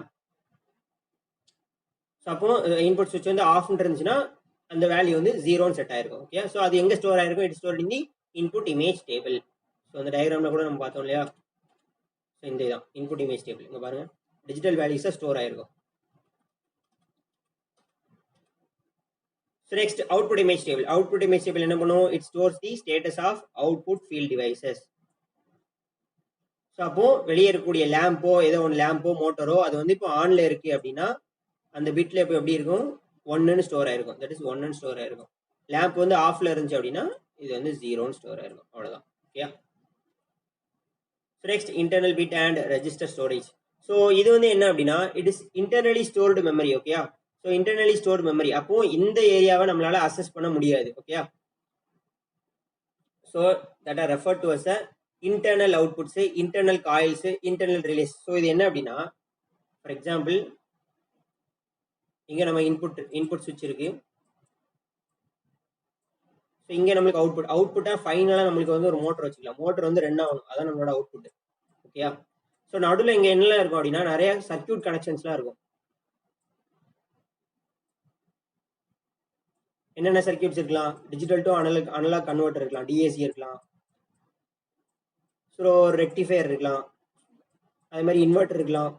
ஸோ அப்போ இன்புட் சுவிட்ச் வந்து ஆஃப்னு இருந்துச்சுன்னா அந்த வேல்யூ வந்து 0ன்னு செட் ஆயிருக்கும். ஓகே, ஸோ அது எங்க ஸ்டோர் ஆயிருக்கும், it store in the input image table. So அந்த டயக்ராம்ல கூட நம்ம பார்த்தோம் இல்லையா, ஸோ இந்த இதான் இன்புட் இமேஜ் டேபிள். இங்க பாருங்க டிஜிட்டல் வேல்யூஸா ஸ்டோர் ஆயிருக்கும். So next output image table. Output image table என்ன பண்ணும், it stores the status of output field devices. So அப்போ வெளியே இருக்கக்கூடிய லேம்போ ஏதோ ஒன்று லேம்போ மோட்டரோ அது வந்து இப்போ ஆன்ல இருக்கு அப்படின்னா அந்த பிட்ல இப்போ எப்படி இருக்கும், 1ன்னு ஸ்டோர் ஆயிருக்கும். தட் இஸ் 1ன்னு ஸ்டோர் ஆயிருக்கும். லேம்ப் வந்து ஆஃப்ல இருந்துச்சு அப்படின்னா இது வந்து 0ன்னு ஸ்டோர் ஆயிருக்கும். அவ்வளவுதான். Okay, next internal bit and register storage. So இது வந்து என்ன அப்படின்னா it is internally stored memory. Okay, so internally stored memory. அப்போ இந்த ஏரியாவை நம்மளால அசஸ் பண்ண முடியாது. Okay, so that are refer to as a internal outputs, internal coils, internal relays. So இது என்ன அப்படின்னா ஃபார் எக்ஸாம்பிள் இங்கே நம்ம இன்புட் சுவிட்ச் இருக்கு. ஸோ இங்கே நம்மளுக்கு அவுட்புட்டாக ஃபைனலாக நம்மளுக்கு வந்து ஒரு மோட்டர் வச்சுக்கலாம். மோட்டர் வந்து ரன் ஆகணும், அதான் நம்மளோட அவுட்புட். ஓகேயா? ஸோ நடுவில் இங்கே என்னெல்லாம் இருக்கும் அப்படின்னா நிறைய சர்க்யூட் கனெக்ஷன்ஸ்லாம் இருக்கும். என்னென்ன சர்க்யூட்ஸ் இருக்கலாம்? டிஜிட்டல் டு அனலாக் கன்வெர்ட்டர் இருக்கலாம், டிஏசி இருக்கலாம், ஸோ ரெக்டிஃபையர் இருக்கலாம், அதே மாதிரி இன்வெர்ட்டர் இருக்கலாம்,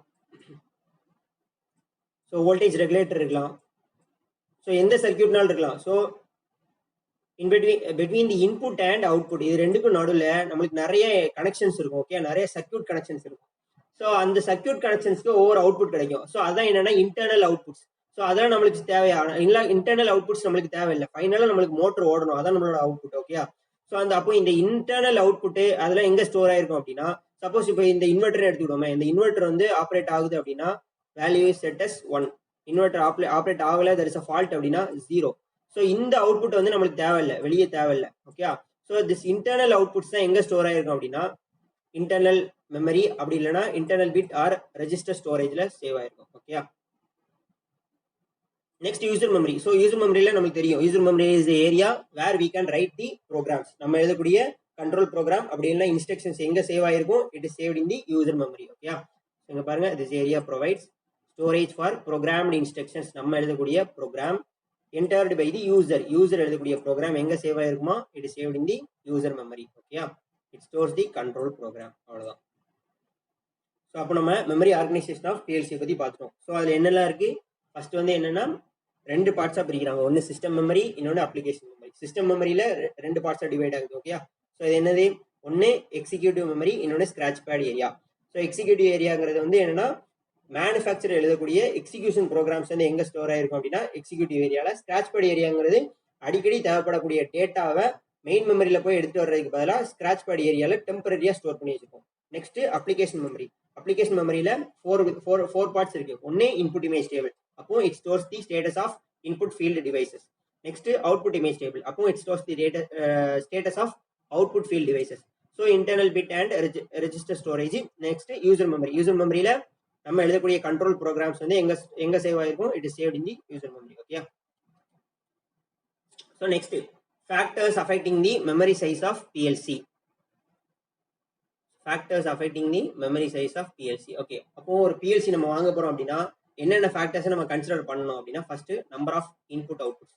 ஸோ வோல்டேஜ் ரெகுலேட்டர் இருக்கலாம். ஸோ எந்த சர்க்யூட்னாலும் இருக்கலாம். So between the input and output இது ரெண்டுக்கும் நடுவில் நம்மளுக்கு நிறைய கனெக்ஷன்ஸ் இருக்கும். ஓகே, நிறைய சர்க்யூட் கனெக்ஷன்ஸ் இருக்கும். ஸோ அந்த சர்க்யூட் கனெக்ஷன்ஸ்க்கு ஒவ்வொரு அவுட்புட் கிடைக்கும். ஸோ அதான் என்னன்னா இன்டர்னல் அவுட்புட்ஸ். ஸோ அதெல்லாம் நம்மளுக்கு தேவையான இல்லை, இன்டர்னல் அவுட்புட்ஸ் நம்மளுக்கு தேவையில்லை. ஃபைனலாக நம்மளுக்கு மோட்டர் ஓடணும், அதான் நம்மளோட அவுட்புட். ஓகே, ஸோ அப்போ இந்த இன்டர்னல் அவுட்புட் அதெல்லாம் எங்கே ஸ்டோர் ஆயிருக்கும் அப்படின்னா, சப்போஸ் இப்போ இந்த இன்வெர்டர் எடுத்துக்கிட்டோமே, இந்த இன்வெர்டர் வந்து ஆப்ரேட் ஆகுது அப்படின்னா value is set as 1. Inverter operate ஆகலை, தெர் இஸ் அ ஃபால்ட் அப்படின்னா 0. ஸோ இந்த அவுட்புட் வந்து நம்மளுக்கு தேவையில்லை, வெளியே தேவையில்லை. Okay, so this internal outputs தான் எங்கே ஸ்டோர் ஆயிருக்கும் அப்படின்னா இன்டர்னல் மெமரி, அப்படி இல்லைன்னா இன்டர்னல் பிட் ஆர் ரெஜிஸ்டர் ஸ்டோரேஜ்ல சேவ் ஆயிருக்கும். Okay, next user memory. So user மெமரியில நமக்கு தெரியும், user memory is area where we can write the programs. நம்ம எழுதக்கூடிய கண்ட்ரோல் ப்ரோக்ராம் அப்படி இல்லை இன்ஸ்ட்ரக்ஷன்ஸ் எங்க சேவ் ஆயிருக்கும், it is saved in the user memory. Okay, இங்க பாருங்க, this area provides storage for programmed instructions. நம்ம எழுதக்கூடிய program entered by the user எழுதக்கூடிய ப்ரோக்ராம் எங்க சேவ் ஆயிருக்குமா, it is saved in the user memory. Okay, it stores the control program. அவ்வளவுதான். So அப்போ நம்ம மெமரி ஆர்கனைசேஷன் ஆஃப் பிஎல்சி பத்தி பார்த்துட்டோம். ஸோ அதுல என்னெல்லாம் இருக்கு? ஃபர்ஸ்ட் வந்து என்னன்னா 2 பார்ட்ஸா பிரிக்கிறாங்க, ஒன்னு சிஸ்டம் மெமரி, இன்னொன்று அப்ளிகேஷன் மெமரி. சிஸ்டம் மெமரியில 2 பார்ட்ஸா டிவைட் ஆகுது. ஓகே, ஸோ இது என்னது? ஒன்னு எக்ஸிக்யூட்டிவ் மெமரி, இன்னொன்று scratch pad area. So executive ஏரியாங்கிறது வந்து என்னன்னா மேனுஃபேக்சர் எழுதக்கூடிய எக்ஸிகியூஷன் ப்ரோக்ராம்ஸ் வந்து எங்க ஸ்டோர் ஆயிருக்கும் அப்படின்னா எக்ஸிக்யூட்டிவ் ஏரியால. ஸ்கிராச் பேட் ஏரியாங்கிறது அடிக்கடி தேவைப்படக்கூடிய டேட்டாவை மெயின் மெமரியில போய் எடுத்துட்டு வர்றதுக்கு பதிலாக ஸ்கிராச் பேட் ஏரியால டெம்பரரியா ஸ்டோர் பண்ணி வச்சிருக்கோம். Next application memory. அப்ளிகேஷன் மெமரியில ஃபோர் பார்ட்ஸ் இருக்கு. ஒன்னு இன்புட் இமேஜ் டேபிள், அப்போ it stores the status of input field devices. Next output image table, அப்போ it stores the status of output field devices. So internal bit and register storage. Next user memory. User மெமரியில நம்ம எழுதக்கூடிய control programs வந்து எங்க save ஆயிருக்கும், it is saved in the user memory. Okay, so next factors affecting the memory size of PLC. Factors affecting the memory size of PLC. Okay, அப்போ ஒரு PLC நம்ம வாங்க போறோம் அப்படின்னா என்னென்ன ஃபேக்டர்ஸ் நம்ம கன்சிடர் பண்ணணும் அப்படின்னா, first number of input output.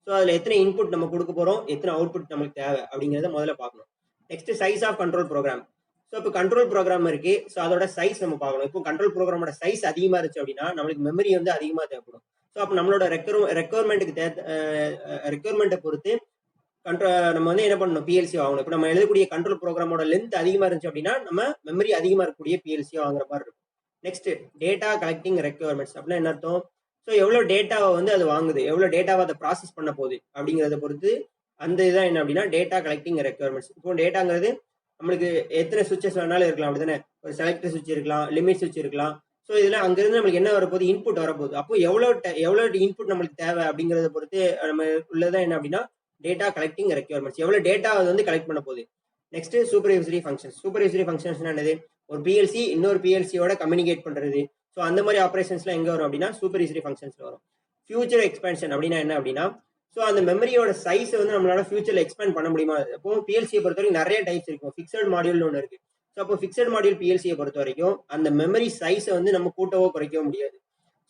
So அதில் எத்தனை இன்புட் நம்ம கொடுக்க போறோம், எத்தனை அவுட்புட் நமக்கு தேவை அப்படிங்கிறத முதல்ல பார்க்கணும். Next size of control program. So இப்போ கண்ட்ரோல் ப்ரோக்ராம் இருக்கு, ஸோ அதோட சைஸ் நம்ம பார்க்கணும். இப்போ கண்ட்ரோல் ப்ரோக்ராமோட சைஸ் அதிகமாக இருந்துச்சு அப்படின்னா நம்மளுக்கு மெமரி வந்து அதிகமாக தேவைப்படும். ஸோ அப்போ நம்மளோட ரெக்குவயர்மெண்ட்டை பொறுத்து நம்ம வந்து என்ன பண்ணணும், பிஎல்சி வாங்கணும். இப்போ நம்ம எழுதக்கூடிய கண்ட்ரோல் ப்ரோக்ராமோட லென்த் அதிகமாக இருந்துச்சு அப்படின்னா நம்ம மெமரி அதிகமாக இருக்கக்கூடிய பிஎல்சி வாங்குற மாதிரி இருக்கும். நெக்ஸ்ட் டேட்டா கலெக்டிங் ரெக்குவயர்மெண்ட்ஸ் அப்படின்னா என்ன அர்த்தம்? ஸோ எவ்வளோ டேட்டாவை வந்து அது வாங்குது, எவ்வளோ டேட்டாவை அதை ப்ராசஸ் பண்ண போகுது அப்படிங்கிறத பொறுத்து அந்த இதான் என்ன அப்படின்னா டேட்டா கலெக்டிங் ரெக்குவயர்மெண்ட்ஸ். இப்போ டேட்டாங்கிறது நம்மளுக்கு எத்தனை சுவிச்சஸ் வேணாலும் இருக்கலாம், அப்படிதானே? ஒரு செலக்டர் சுவிட்ச் இருக்கலாம், லிமிட் சுவிட்ச் இருக்கலாம். ஸோ இதில் அங்கிருந்து நம்மளுக்கு என்ன வரப்போகுது, இன்புட் வரப்போகுது. அப்போ எவ்வளோ இன்புட் நம்மளுக்கு தேவை அப்படிங்கிறத பொறுத்து நம்ம உள்ளதான் என்ன அப்படின்னா டேட்டா கலெக்டிங் ரெக்குவயர்மெண்ட்ஸ். எவ்வளோ டேட்டா வந்து கலெக்ட் பண்ண போகுது. Next supervisory functions. Supervisory functions என்னது? ஒரு பிஎல்சி இன்னொரு பிஎல்சியோட கம்யூனிகேட் பண்றது. ஸோ அந்த மாதிரி ஆப்ரேஷன்ஸ்லாம் எங்க வரும் அப்படின்னா சூப்பர்வைசரி ஃபங்க்ஷன்ஸ்ல வரும். ஃபியூச்சர் எக்ஸ்பென்ஷன் அப்படின்னா என்ன அப்படின்னா, ஸோ அந்த மெமரியோட சைஸ் வந்து நம்மளால ஃபியூச்சர்ல எக்ஸ்பேண்ட் பண்ண முடியுமா? அப்போ பிஎல்சியை பொறுத்த வரைக்கும் நிறைய டைப்ஸ் இருக்கும். ஃபிக்ஸட் மாடியூல்னு ஒன்று இருக்கு. ஸோ அப்போ ஃபிக்ஸட் மாடியூல் பிஎல்சியை பொறுத்த வரைக்கும் அந்த மெமரி சைஸை வந்து நம்ம கூட்டவோ குறைக்கவோ முடியாது.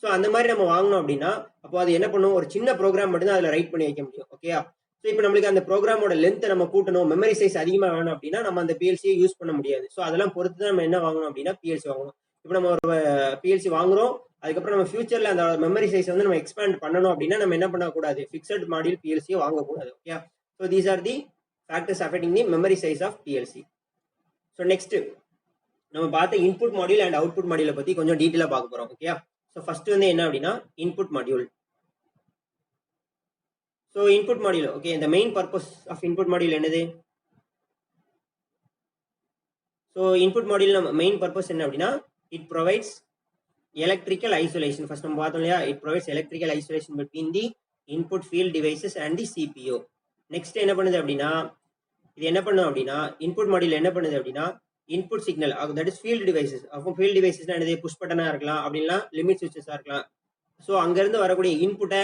ஸோ அந்த மாதிரி நம்ம வாங்கணும் அப்படின்னா அப்போ அது என்ன பண்ணும், ஒரு சின்ன ப்ரோக்ராம் மட்டும் தான் அதில் ரைட் பண்ணி வைக்க முடியும். ஓகேயா? ஸோ இப்போ நம்மளுக்கு அந்த ப்ரோக்ராமோட லென்த்தை நம்ம கூட்டணும், மெமரி சைஸ் அதிகமாக வேணும் அப்படின்னா நம்ம அந்த பிஎல்சியை யூஸ் பண்ண முடியாது. ஸோ அதெல்லாம் பொறுத்து தான் நம்ம என்ன வாங்கணும் அப்படின்னா பிஎல்சி வாங்கணும். இப்போ நம்ம ஒரு பிஎல்சி வாங்குறோம், அதுக்கப்புறம் நம்ம ஃபியூச்சர்ல அந்த மெமரி சைஸ் வந்து நம்ம எக்ஸ்பேண்ட் பண்ணணும் அப்படின்னா நம்ம என்ன பண்ணக்கூடாது, ஃபிக்ஸட் மாடியூல் பிஎல்சியை வாங்கக்கூடாது. Okay, so these are the factors affecting the memory size of PLC. So next நம்ம பார்த்த இன்புட் மாடியூல் அண்ட் அவுட்புட் மாடியூலை பத்தி கொஞ்சம் டீட்டெயிலாக பார்க்க போறோம். ஓகே, ஸோ ஃபர்ஸ்ட் வந்து என்ன அப்படின்னா input module. So input module, okay, இந்த main purpose of input module என்னது? ஸோ இன்புட் மாடியூல் நம்ம மெயின் பர்பஸ் என்ன அப்படின்னா it provides electrical isolation. First நம்ம பார்த்தோம் இல்லையா, it provides electrical isolation between the input field devices and the CPU. Next என்ன பண்ணுது அப்படின்னா, இது என்ன பண்ணும் அப்படின்னா இன்புட் மாடியூல் என்ன பண்ணுது அப்படின்னா input signal, that is field devices. அப்போ ஃபீல்டு டிவைசஸ் என்னது, புஷ் பட்டனா இருக்கலாம், அப்படின்னா லிமிட் சுவிச்சஸா இருக்கலாம், ஸோ அங்கேருந்து வரக்கூடிய இன்புட்டை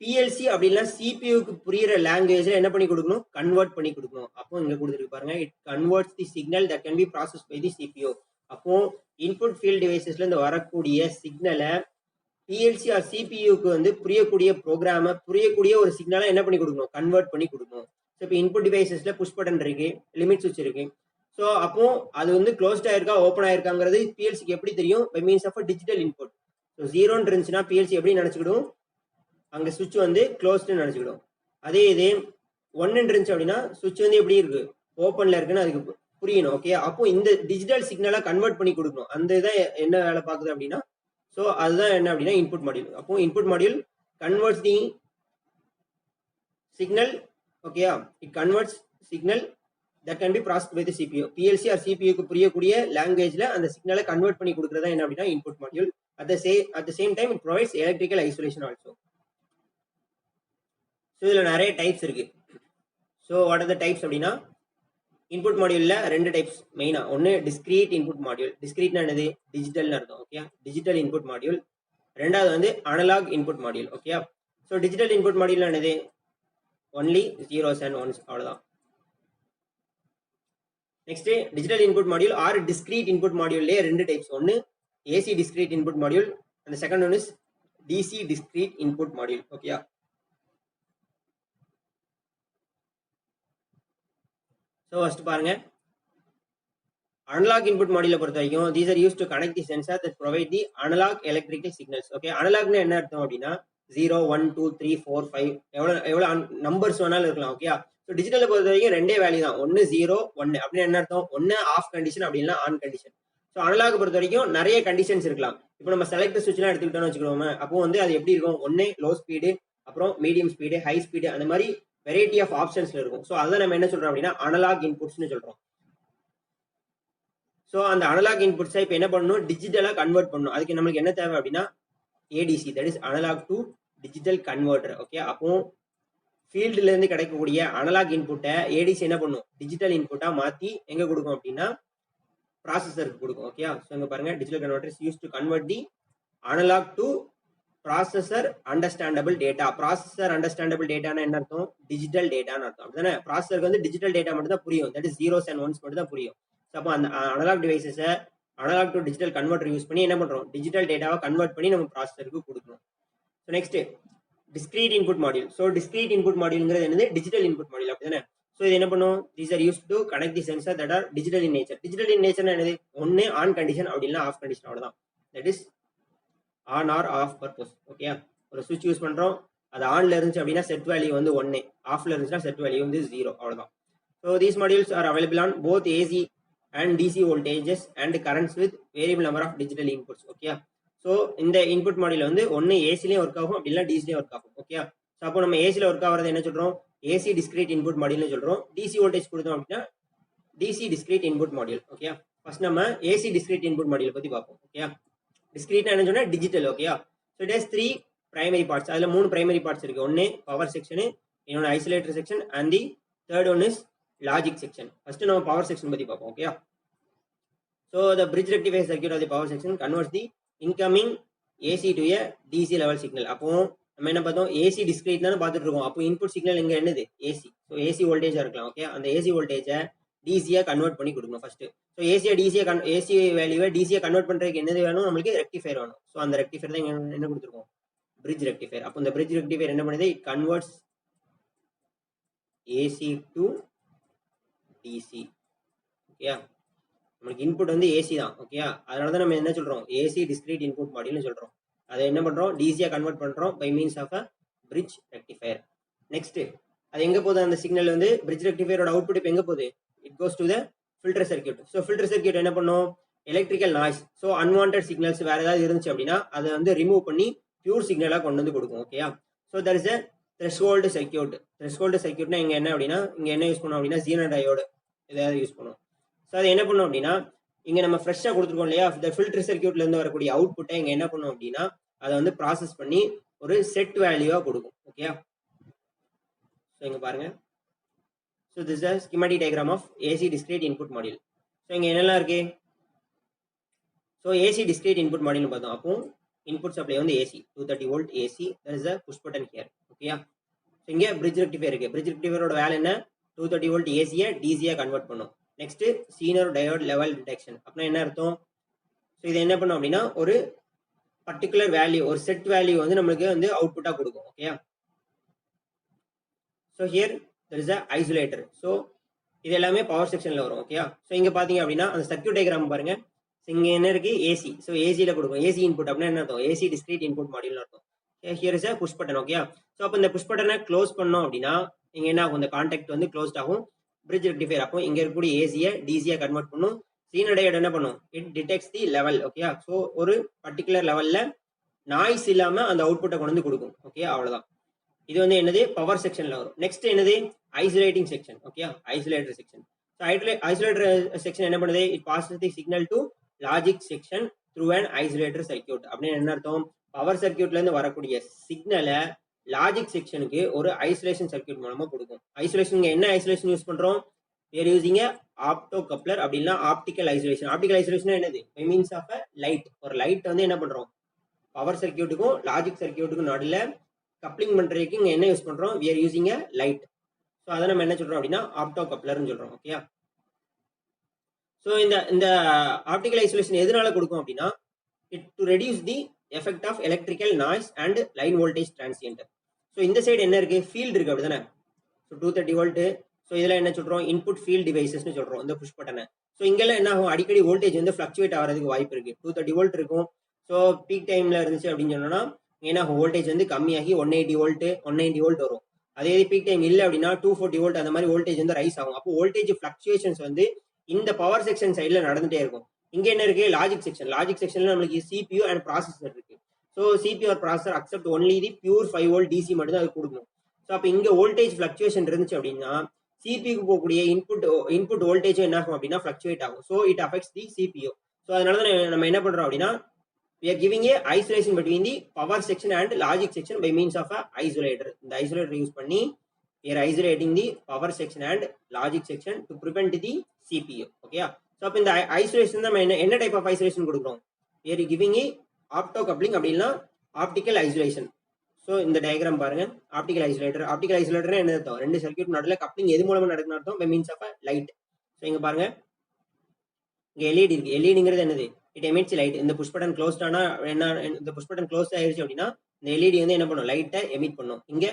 பிஎல்சி அப்படின்னா சிபியூக்கு புரியுற லாங்குவேஜில் என்ன பண்ணி கொடுக்கணும், கன்வெர்ட் பண்ணி கொடுக்கணும். அப்போ இங்கே கொடுத்துருக்கு பாருங்க, it converts the signal that can be process by the CPU. அப்போ இன்புட் ஃபீல்ட் டிவைசஸ்ல இருந்து வரக்கூடிய சிக்னலை பிஎல்சி ஆர் சிபியூக்கு வந்து புரியக்கூடிய ப்ரோக்ராமை புரியக்கூடிய ஒரு சிக்னலை என்ன பண்ணி கொடுக்கணும், கன்வெர்ட் பண்ணி கொடுக்கணும். ஸோ இப்போ இன்புட் டிவைசஸ்ல புஷ் பட்டன் இருக்கு, லிமிட் சுவிட்ச் இருக்கு. ஸோ அப்போ அது வந்து க்ளோஸ்ட் ஆயிருக்கா ஓப்பன் ஆயிருக்காங்கிறது பிஎல்சிக்கு எப்படி தெரியும், by means of digital input. So 0ன்னு இருந்துச்சுன்னா பிஎல்சி எப்படி நினச்சிக்கிடும், அங்கே சுவிட்ச் வந்து க்ளோஸ்டுன்னு நினச்சிக்கிடும். அதே இது 1 இருந்துச்சு அப்படின்னா சுவிட்ச் வந்து எப்படி இருக்கு, ஓப்பன்ல இருக்குன்னு அதுக்கு புரியணும். ஓகே, அப்போ இந்த டிஜிட்டல் சிக்னலை கன்வெர்ட் பண்ணி கொடுக்கணும். அந்த இதை என்ன வேலை பார்க்குது அப்படின்னா, ஸோ அதுதான் என்ன அப்படின்னா இன்புட் மாடியூல். அப்போ input module converts the signal. ஓகேயா, it converts signal that can be processed by the CPU. PLC or CPU க்கு புரியக்கூடிய லாங்குவேஜ்ல அந்த சிக்னலை கன்வெர்ட் பண்ணி கொடுக்கறதா என்ன அப்படின்னா input module. at the same time it provides electrical isolation also. So இதில் நிறைய டைப்ஸ் இருக்கு. So what are the types அப்படின்னா, இன்புட் மாடியூல்ல 2 டைப்ஸ் மெயினா. ஒன்று டிஸ்கிரீட் இன்புட் மாடியூல். டிஸ்கிரீட்னா என்னது, டிஜிட்டல்னு அர்த்தம். Okay, digital input module. ரெண்டாவது வந்து analog input module. Okay, so digital input module என்னது, ஒன்லி 0s and 1s, அவ்வளோதான். Next digital input module or discrete input மாடியூல்லே 2 டைப்ஸ். ஒன்று ஏசி டிஸ்கிரீட் இன்புட் மாடியூல், அந்த second one is DC discrete input module. Okay, so first பாருங்க, analog input மாடியூலை பொறுத்த வரைக்கும் these are used to connect the sensor that provide the analog electrical signals. Okay, அனலாக்னு என்ன அர்த்தம் அப்படின்னா 0 1 2 3 4 5 எவ்வளோ நம்பர்ஸ் வேணாலும் இருக்கலாம். ஓகே, ஸோ டிஜிட்டலை பொறுத்த வரைக்கும் 2 வேல்யூ தான், 1 0 1 அப்படின்னு. என்ன அர்த்தம், 1 ஆஃப் கண்டிஷன் அப்படின்னா ஆன் கண்டிஷன். ஸோ அனலாக் பொறுத்த வரைக்கும் நிறைய கண்டிஷன்ஸ் இருக்கலாம். இப்போ நம்ம செலக்ட் சுவிட்ச்லாம் எடுத்துக்கிட்டோம்னு வச்சுக்கோங்க, அப்போ வந்து அது எப்படி இருக்கும், 1 லோ ஸ்பீடு, அப்புறம் மீடியம் ஸ்பீடு, ஹை ஸ்பீடு, அந்த மாதிரி வெரைட்டி ஆஃப் ஆப்ஷன்ஸ்ல இருக்கும். ஸோ அதை நம்ம என்ன சொல்றோம் அப்படின்னா அனலாக் இன்புட்ஸ்னு சொல்றோம். ஸோ அந்த அனலாக் இன்புட்ஸை இப்போ என்ன பண்ணணும், டிஜிட்டலாக கன்வெர்ட் பண்ணணும். அதுக்கு நம்மளுக்கு என்ன தேவை அப்படின்னா ADC, that is analog to digital converter. Okay, அப்போ ஃபீல்டுல இருந்து கிடைக்கக்கூடிய அனலாக் இன்புட்டை ஏடிசி என்ன பண்ணும், டிஜிட்டல் இன்புட்டா மாற்றி எங்கே கொடுக்கும் அப்படின்னா ப்ராசஸருக்கு கொடுக்கும். ஓகே, ஸோ இங்கே பாருங்க, digital converter is use to convert the analog to processor understandable data. Processor understandable டேட்டானா என்ன அர்த்தம், டிஜிட்டல் டேட்டான்னு அர்த்தம். அப்படிதானே, ப்ராசஸருக்கு வந்து டிஜிட்டல் டேட்டா மட்டும் தான் புரியும், that is 0s and 1s மட்டும் தான் புரியும். ஸோ அப்போ அந்த அனலாக் டிவைசஸை analog to digital converter use பண்ணி என்ன பண்ணுறோம், டிஜிட்டல் டேட்டாவை கன்வெர்ட் பண்ணி நம்ம ப்ராசஸருக்கு கொடுக்கணும். So next discrete input module. So discrete input மாடியூல்ங்கிறது என்னது, டிஜிட்டல் இன்புட் மாடியூல். அப்படிதானே, ஸோ இது என்ன பண்ணும், these are use to connect the sensor that are digital in nature. Digital in nature என்னது, ஒன்று ஆன் கண்டிஷன் அப்படின்னா ஆஃப் கண்டிஷன், அவ்வளோதான். That is on or off purpose. Okay, ஒரு சுவிட்ச் யூஸ் பண்ணுறோம், அது ஆன்ல இருந்துச்சு அப்படின்னா செட் வேல்யூ வந்து 1, ஆஃப்ல இருந்துச்சுன்னா செட் வேல்யூ வந்து 0, அவ்வளோதான். So these modules are available on both AC and DC voltages and currents with variable number of digital inputs. Okay, so இந்த இன்புட் மாடியூல் வந்து ஒன்று ஏசிலையும் ஒர்க் ஆகும், அப்படி இல்லை டிசிலையும் ஒர்க் ஆகும். ஓகே, ஸோ அப்போ நம்ம ஏசியில் ஒர்க் ஆகிறது என்ன சொல்கிறோம், ஏசி டிஸ்கிரீட் இன்புட் மாடியூல்னு சொல்கிறோம். டிசி வோல்டேஜ் கொடுத்தோம் அப்படின்னா DC discrete input module. Okay, first நம்ம ஏசி டிஸ்கிரீட் இன்புட் மாடியூல் பற்றி பார்ப்போம். ஓகே, டிஸ்கிரீட்னா என்ன சொன்னால் digital. Okay, so it has 3 primary parts. அதில் 3 பிரைமரி பார்ட்ஸ் இருக்குது. ஒன்று பவர் செக்ஷனு, இன்னொன்று isolator section, and the third one is logic section. First நம்ம பவர் செக்ஷன் பற்றி பார்ப்போம். Okay, so the bridge rectifier circuit of the power section converts the incoming AC to a DC level signal. அப்போ நம்ம என்ன பார்த்தோம், AC discrete தானே பார்த்துட்டு இருக்கோம். அப்போ இன்புட் சிக்னல் இங்கே என்னது, ஏசி. ஸோ ஏசி வோல்டேஜாக இருக்கலாம். ஓகே, அந்த ஏசி வோல்டேஜை டிசியாக கன்வெர்ட் பண்ணி கொடுக்கணும் ஃபர்ஸ்ட். ஸோ ஏசி வேல்யூவை டிசியாக கன்வெர்ட் பண்ணுறதுக்கு என்னது வேணும், நம்மளுக்கு ரெக்டிஃபயர் வேணும். ஸோ அந்த ரெக்டிஃபயர் தான் என்ன கொடுத்துருக்கோம், பிரிட்ஜ் ரெக்டிஃபயர். அப்போ இந்த பிரிட்ஜ் ரெக்டிஃபயர் என்ன பண்ணுது, it converts AC to DC. Okay, நமக்கு இன்புட் வந்து ஏசி தான். ஓகே, அதனால தான் நம்ம என்ன சொல்றோம், ஏசி டிஸ்கிரீட் இன்புட் மாடியூல்னு சொல்றோம். அதை என்ன பண்றோம், டிசியா கன்வெர்ட் பண்றோம் by means of a bridge rectifier. Next அது எங்க போகுது, அந்த சிக்னல் வந்து பிரிட்ஜ் ரெக்டிஃபயரோட அவுட்புட் இப்போ எங்க போகுது, it goes to the filter circuit. So filter circuit என்ன பண்ணும், electrical noise, so unwanted signals வேற ஏதாவது இருந்துச்சு அப்படின்னா அதை வந்து ரிமூவ் பண்ணி பியூர் சிக்னலாக கொண்டு வந்து கொடுக்கும். ஓகேயா, so that is a threshold circuit. Threshold சர்க்யூட்னா இங்கே என்ன அப்படின்னா, இங்கே என்ன யூஸ் பண்ணோம் அப்படின்னா ஜீனர் டயோடு ஏதாவது யூஸ் பண்ணுவோம். ஸோ அது என்ன பண்ணும் அப்படின்னா, இங்கே நம்ம ஃப்ரெஷ்ஷாக கொடுத்துருக்கோம் இல்லையா, இந்த ஃபில்டர் சர்க்யூட்லேருந்து வரக்கூடிய அவுட்புட்டை இங்கே என்ன பண்ணும் அப்படின்னா அதை வந்து ப்ராசஸ் பண்ணி ஒரு செட் வேல்யூவாக கொடுக்கும். ஓகே, ஸோ இங்கே பாருங்க, so this is schematic diagram of AC discrete input module. So இங்கே என்னெல்லாம் இருக்கு, ஸோ ஏசி டிஸ்கிரீட் இன்புட் மாடியூல்னு பார்த்தோம். அப்போ இன்புட் சப்ளை வந்து AC 230 volt AC, that is the push button here. ஓகேயா? இங்கே பிரிட்ஜ் ரெக்டிஃபையர் இருக்கு. பிரிட்ஜ் ரெக்டிஃபையரோட வேலை என்ன? 230 வோல்ட் ஏசியை டிசியா கன்வெர்ட் பண்ணும். Next zener diode level detection அப்படின்னா என்ன அர்த்தம்? ஸோ இது என்ன பண்ணும் அப்படின்னா ஒரு பர்டிகுலர் வேல்யூ, ஒரு செட் வேல்யூ வந்து நம்மளுக்கு வந்து அவுட்புட்டா கொடுக்கும். ஓகேயா? So here there is a isolator. So இது எல்லாமே பவர் செக்ஷன்ல வரும். ஓகேயா? ஸோ இங்க பாத்தீங்க அப்படின்னா அந்த சர்க்யூட் டயக்ராம் பாருங்க. இங்க என்ன இருக்கு? ஏசி. ஸோ ஏசியில கொடுக்கும். ஏசி இன்புட் அப்படின்னா என்ன அர்த்தம்? ஏசி டிஸ்கிரீட் இன்புட் மாடியூல் அர்த்தம். Here is a push button. ஓகேயா? ஸோ அப்போ இந்த புஷ் பட்டனை க்ளோஸ் பண்ணோம் அப்படின்னா இங்க என்ன ஆகும்? இந்த கான்டாக்ட் வந்து க்ளோஸ்ட் ஆகும். பிரிட்ஜ் ரெக்டிஃபையர் அப்போ இங்க இருக்கக்கூடிய ஏசியை டிசியா கன்வெர்ட் பண்ணும். சீனர் டயோட் என்ன பண்ணும்? It detects the level. ஓகேயா? ஸோ ஒரு பர்டிகுலர் லெவல்ல நாய்ஸ் இல்லாம அந்த அவுட்புட்டை கொண்டு வந்து கொடுக்கும். ஓகே, அவ்வளவுதான். இது வந்து என்னது? பவர் செக்ஷன்ல வரும். நெக்ஸ்ட் என்னது? Isolating section. Okay, isolator section. Isolator section என்ன பண்ணுது? It bosses the signal to logic section through an isolator circuit. அப்படின்னு என்ன அர்த்தம்? பவர் சர்க்யூட்ல இருந்து வரக்கூடிய சிக்னலை லாஜிக் செக்ஷனுக்கு ஒரு ஐசோலேஷன் சர்க்யூட் மூலமா கொடுக்கும். ஐசோலேஷன் என்ன ஐசோலேஷன் யூஸ் பண்றோம்? we are using a opto coupler அப்படின்னா ஆப்டிக்கல் ஐசோலேஷன். ஆப்டிக்கல் ஐசோலேஷன் என்னது? By means of a light. ஒரு லைட் வந்து என்ன பண்றோம்? பவர் சர்க்யூட்டுக்கும் லாஜிக் சர்க்யூட்டுக்கும் நடுவில் கப்ளிங் பண்றதுக்கு இங்க என்ன யூஸ் பண்றோம்? we are using a light. So அதை நம்ம என்ன சொல்றோம் அப்படின்னா ஆப்டோ கப்ளர்னு சொல்றோம். ஓகே, ஸோ இந்த ஆப்டிக்கல் ஐசோலேஷன் எதனால கொடுக்கும் அப்படின்னா it to reduce the effect of electrical noise and line voltage transient. So இந்த சைடு என்ன இருக்கு? ஃபீல்டு இருக்கு அப்படிதானே? So 230 volt. ஸோ இதெல்லாம் என்ன சொல்றோம்? இன்புட் ஃபீல்ட் டிவைசஸ்னு சொல்றோம் இந்த புஷ் பட்டனை. ஸோ இங்கெல்லாம் என்ன ஆகும்? அடிக்கடி வோல்டேஜ் வந்து ஃபிளக்சுவேட் ஆகிறதுக்கு வாய்ப்பு இருக்கு. 230 வோல்ட் இருக்கும். ஸோ பீக் டைம்ல இருந்துச்சு அப்படின்னு சொன்னோம்னா என்ன ஆகும்? வோல்டேஜ் வந்து கம்மியாகி 180 வோல்ட் 190 வோல்ட் வரும். அதே பீக் டைம் இல்லை அப்படின்னா 240 வோல்ட் அந்த மாதிரி வோல்டேஜ் வந்து ரைஸ் ஆகும். அப்போ வோல்டேஜ் ஃபிளக்சுவேஷன்ஸ் வந்து இந்த பவர் செக்ஷன் சைடில் நடந்துட்டே இருக்கும். இங்க என்ன இருக்கு? Logic section. லாஜிக் செக்ஷன்ல நம்மளுக்கு CPU அண்ட் ப்ராசஸர் இருக்கு. So CPU or processor accept only the pure 5 volt DC மட்டும் தான் அது கொடுக்கும். ஸோ அப்போ இங்க வோல்டேஜ் ஃபிளக்சுவேஷன் இருந்துச்சு அப்படின்னா சிபியூக்கு போகக்கூடிய இன்புட் வோல்டேஜும் என்ன ஆகும் அப்படின்னா ஃபிளக்சுவேட் ஆகும். So it affects the CPU. So அதனால தான் நம்ம என்ன பண்றோம் அப்படின்னா we are giving a isolation between the power section and logic section by means of a isolator. இந்த isolator யூஸ் பண்ணி we are isolating the power section and logic section to prevent the CPU. ஓகேயா? So அப்போ இந்த isolation நம்ம என்ன type of isolation கொடுக்குறோம்? we are giving a opto coupling அப்படின்னா optical isolation. So இந்த டயக்ராம் பாருங்க. Optical isolator. ஆப்டிக்கல் ஐசோலேட்டர் என்ன அர்த்தம்? ரெண்டு சர்க்யூட் நடுவில் கப்ளிங் எது மூலமா நடக்குன்னு அர்த்தம்? By means of a light. So இங்க பாருங்க, இங்க எல்இடி இருக்கு. எல்இடிங்கிறது என்னது? It emits light. இந்த புஷ் பட்டன் க்ளோஸ்ட் ஆனா என்ன? இந்த புஷ் பட்டன் க்ளோஸ் ஆயிருச்சு அப்படின்னா இந்த எல்இடி வந்து என்ன பண்ணும்? லைட்டை எமிட் பண்ணும். இங்க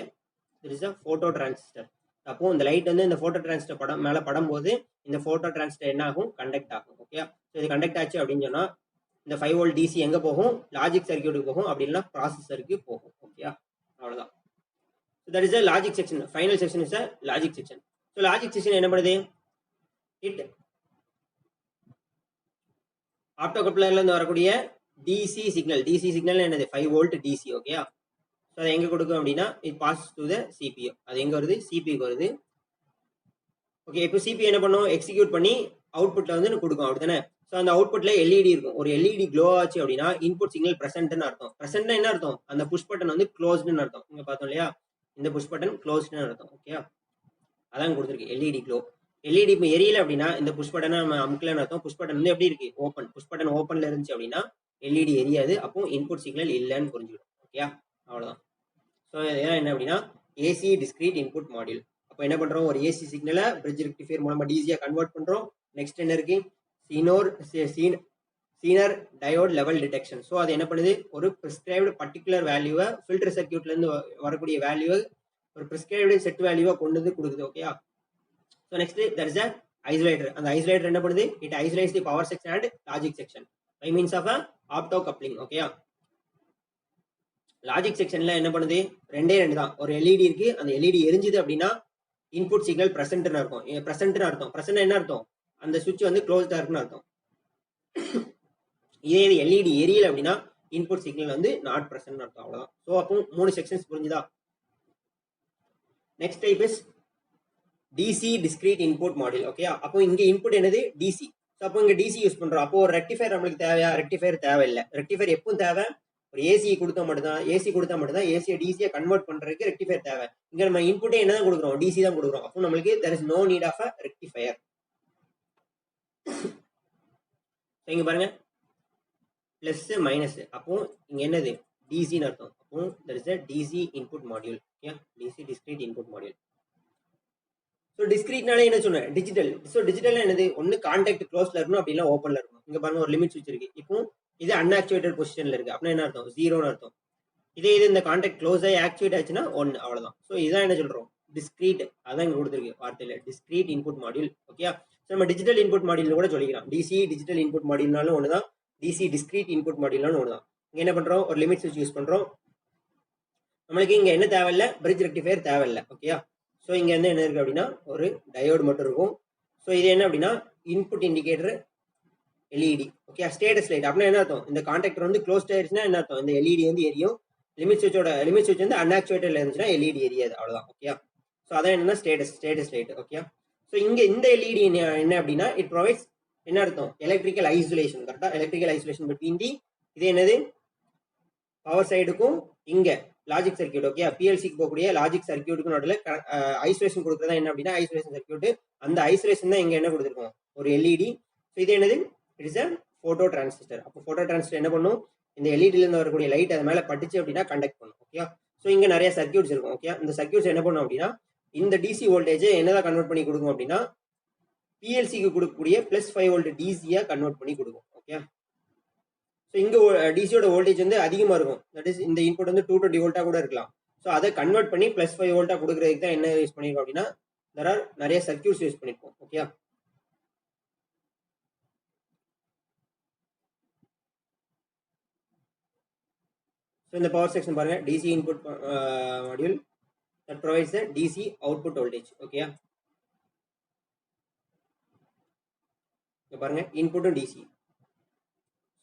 there is a photo transistor. அப்போ இந்த லைட் வந்து இந்த போட்டோ டிரான்சிஸ்டர் படம் மேல படும் போது இந்த போட்டோ டிரான்சிஸ்டர் என்ன ஆகும்? கண்டக்ட் ஆகும். ஓகே, ஸோ இது கண்டக்ட் ஆச்சு அப்படின்னு சொன்னா இந்த 5 வோல்ட் டிசி எங்க போகும்? லாஜிக் சர்க்யூட்டுக்கு போகும், அப்படி இல்லைன்னா ப்ராசஸருக்கு போகும். ஓகே, அவ்வளவுதான். So that is a logic section. Final section is a logic section. So logic section என்ன பண்ணுது? இட் ஆப்டோ கப்ளர்ல இருந்து வரக்கூடிய டிசி சிக்னல். டிசி சிக்னல் என்னது? 5 வோல்ட் டிசி. ஓகே, ஸோ அதை எங்க கொடுக்கும் அப்படின்னா it pass to the CPU. அது எங்க வருது? சிபியூக்கு வருது. ஓகே, இப்போ சிபியூ என்ன பண்ணும்? எக்ஸிக்யூட் பண்ணி அவுட்புட்ல வந்து கொடுக்கும், அப்படிதானே? ஸோ அந்த அவுட்புட்ல எல்இடி இருக்கும். ஒரு எல்இடி க்ளோ ஆச்சு அப்படின்னா இன்புட் சிக்னல் பிரசன்ட்னு அர்த்தம். பிரசன்ட்னா என்ன அர்த்தம்? அந்த புஷ் பட்டன் வந்து க்ளோஸ்டுன்னு அர்த்தம். இங்க பார்த்தோம் இல்லையா? இந்த புஷ் பட்டன் க்ளோஸ்டுன்னு அர்த்தம். ஓகே, அதான் கொடுத்துருக்கு எல்இடி க்ளோ. எல்இடி இப்போ எரியல அப்படின்னா இந்த புஷ் பட்டனை நம்ம அமுக்கலன்னு அர்த்தம். புஷ் பட்டன் வந்து எப்படி இருக்கு? ஓப்பன். புஷ் பட்டன் ஓப்பன்ல இருந்துச்சு அப்படின்னா எல்இடி எரியாது. அப்போ இன்புட் சிக்னல் இல்லைன்னு புரிஞ்சுக்கணும். ஓகே, அவ்வளவுதான். ஸோ இதெல்லாம் என்ன அப்படின்னா ஏசி டிஸ்கிரீட் இன்புட் மாடியூல். அப்போ என்ன பண்றோம்? ஒரு ஏசி சிக்னலை பிரிட்ஜ் ரெக்டிஃபையர் மூலமா டிசியா கன்வெர்ட் பண்றோம். நெக்ஸ்ட் என்ன இருக்கு? சீனர் டயோட் லெவல் டிடெக்ஷன். ஸோ அது என்ன பண்ணுது? ஒரு ப்ரிஸ்கிரைப்டு பர்டிகுலர் வேல்யூவை ஃபில்டர் சர்க்யூட்ல இருந்து வரக்கூடிய வேல்யூவை ஒரு ப்ரிஸ்கிரைப்டு செட் வேல்யூவா கொண்டு வந்து கொடுக்குது. ஓகேயா? So next that is a isolator. அந்த ஐசோலேட்டர் என்ன பண்ணுது? It isolates the power section and logic section by means of a opto coupling. ஓகேயா? லாஜிக் செக்ஷன்ல என்ன பண்ணுது? ரெண்டே தான். ஒரு எல்இடி இருக்கு. அந்த எல்இடி எரிஞ்சுது அப்படின்னா இன்புட் சிக்னல் பிரசன்ட்னு இருக்கும். பிரசன்ட்னு அர்த்தம். பிரசன்ட் என்ன அர்த்தம்? அந்த சுவிட்ச் வந்து க்ளோஸ்டா இருக்குன்னு அர்த்தம். இதே இது எல்இடி எரியல அப்படின்னா இன்புட் சிக்னல் வந்து நாட் பிரசன்ட் அர்த்தம். அவ்வளவுதான். ஸோ அப்போ 3 செக்ஷன்ஸ் புரிஞ்சுதா? Next type is DC discrete input module. Okay, அப்போ இங்க இன்புட் என்னது? டிசி. ஸோ அப்போ இங்க டிசி யூஸ் பண்றோம். அப்போ ஒரு ரெக்டிஃபயர் நம்மளுக்கு தேவையா? ரெக்டிஃபயர் தேவையில்லை. ரெக்டிஃபயர் எப்பவும் தேவை? ஒரு ஏசி கொடுத்தா மட்டும்தான். ஏசி கொடுத்தா மட்டும்தான் ஏசியை டிசியை கன்வெர்ட் பண்றதுக்கு ரெக்டிஃபயர் தேவை. இங்க நம்ம இன்புட்டே என்ன தான் கொடுக்குறோம்? டிசி தான் கொடுக்குறோம். அப்போ நம்மளுக்கு there is no need of a rectifier. இங்க பாருங்க, ப்ளஸ் மைனஸ், அப்போ இங்கே என்னது டிசின்னு அர்த்தம். அப்போ that is a DC input module. Okay, DC discrete input module. So டிஸ்கிரீட்னாலே என்ன சொன்னேன், டிஜிட்டல். ஸோ டிஜிட்டல் என்னது, ஒன்று கான்டாக்ட் க்ளோஸ்ல இருக்கணும், அப்படின்னா ஓப்பன்ல இருக்கணும். இங்கே பாருங்க ஒரு லிமிட் சுவிட்ச் இருக்கு. இப்போ இது அன்ஆக்டிவேட்டட் பொசிஷன்ல இருக்கு, அப்படின்னா என்ன அர்த்தம், ஜீரோன்னு அர்த்தம். இதே இது இந்த கான்டாக்ட் க்ளோஸ் ஆகி ஆக்டிவேட் ஆச்சுன்னா 1, அவ்வளோதான். ஸோ இதான் என்ன சொல்றோம், டிஸ்கிரீட். அதான் இங்கே கொடுத்துருக்கு வார்த்தையில், discrete input module. Okay, so நம்ம டிஜிட்டல் இன்புட் மாடியூல் கூட சொல்லிக்கலாம். டிசி டிஜிட்டல் இன்புட் மாடியூல்னாலும் ஒன்று தான், டிசி டிஸ்கிரீட் இன்புட் மாடியூல்னாலும் ஒன்று தான். இங்கே என்ன பண்ணுறோம், ஒரு லிமிட் சுவிட்ச் யூஸ் பண்ணுறோம். நம்மளுக்கு இங்கே என்ன தேவையில்லை, பிரிட்ஜ் ரெக்டிஃபையர் தேவையில்லை. ஓகே, ஸோ இங்கே வந்து என்ன இருக்குது அப்படின்னா ஒரு டயோடு மட்டும் இருக்கும். ஸோ இது என்ன அப்படின்னா input indicator LED. Okay, status light. அப்படின்னா என்ன அர்த்தம், இந்த கான்டாக்டர் வந்து க்ளோஸ்ட் ஆயிடுச்சுன்னா என்ன அர்த்தம், இந்த எல்இடி வந்து எரியும். லிமிட் சுவிட்ச் வந்து அன்ஆக்டிவேட்டட்ல இருந்துச்சுன்னா எல்இடி எரியாது, அவ்வளோதான். ஓகே, ஸோ அதான் என்னன்னா ஸ்டேட்டஸ் லைட். ஓகே, ஸோ இங்கே இந்த எல்இடி என்ன அப்படின்னா இட் ப்ரொவைட்ஸ் என்ன அர்த்தம், எலக்ட்ரிக்கல் ஐசோலேஷன். கரெக்டாக, எலக்ட்ரிக்கல் ஐசோலேஷன் பிட்வீன் தி, இது என்னது பவர் சைடுக்கும் இங்கே லாஜிக் சர்க்கியூட். ஓகே, பிஎல்சிக்கு போகக்கூடிய லாஜிக் சர்க்கியூட்டுக்கு நடுவில் ஐசோலேஷன் கொடுக்குறதா என்ன அப்படின்னா ஐசோலேஷன் சர்க்கியூட். அந்த ஐசோலேஷன் தான் இங்கே என்ன கொடுத்துருக்கோம், ஒரு எல்இடி. ஸோ இது என்னது, it is a photo transistor. அப்போ போட்டோ டிரான்சிஸ்டர் என்ன பண்ணும், இந்த எல்இடிலேருந்து வரக்கூடிய லைட் அது மேலே பட்டுச்சு அப்படின்னா கண்டக்ட் பண்ணும். ஓகே, ஸோ இங்கே நிறைய சர்க்கியூட்ஸ் இருக்கும். ஓகே, இந்த சர்க்கியூட்ஸ் என்ன பண்ணும் அப்படின்னா இந்த டிசி வோல்டேஜை என்னதான் கன்வெர்ட் பண்ணி கொடுக்கும் அப்படின்னா பிஎல்சிக்கு கொடுக்கக்கூடிய +5 வோல்ட் டிசியாக கன்வெர்ட் பண்ணி கொடுக்கும். ஓகே, ஸோ இங்கே டிசியோட வோல்டேஜ் வந்து அதிகமாக இருக்கும். தட் இஸ் இந்த இன்புட் வந்து 220 வோல்ட்டாக கூட இருக்கலாம். ஸோ அதை கன்வெர்ட் பண்ணி +5 வோல்ட்டாக கொடுக்குறதுக்கு தான் என்ன யூஸ் பண்ணியிருக்கோம் அப்படின்னா நிறைய சர்க்கியூட்ஸ் யூஸ் பண்ணியிருக்கோம். ஓகே, ஸோ இந்த பவர் செக்ஷன் பாருங்க, DC input module that provides the DC output voltage. Okay, இங்கே பாருங்க இன்புட்டும் டிசி.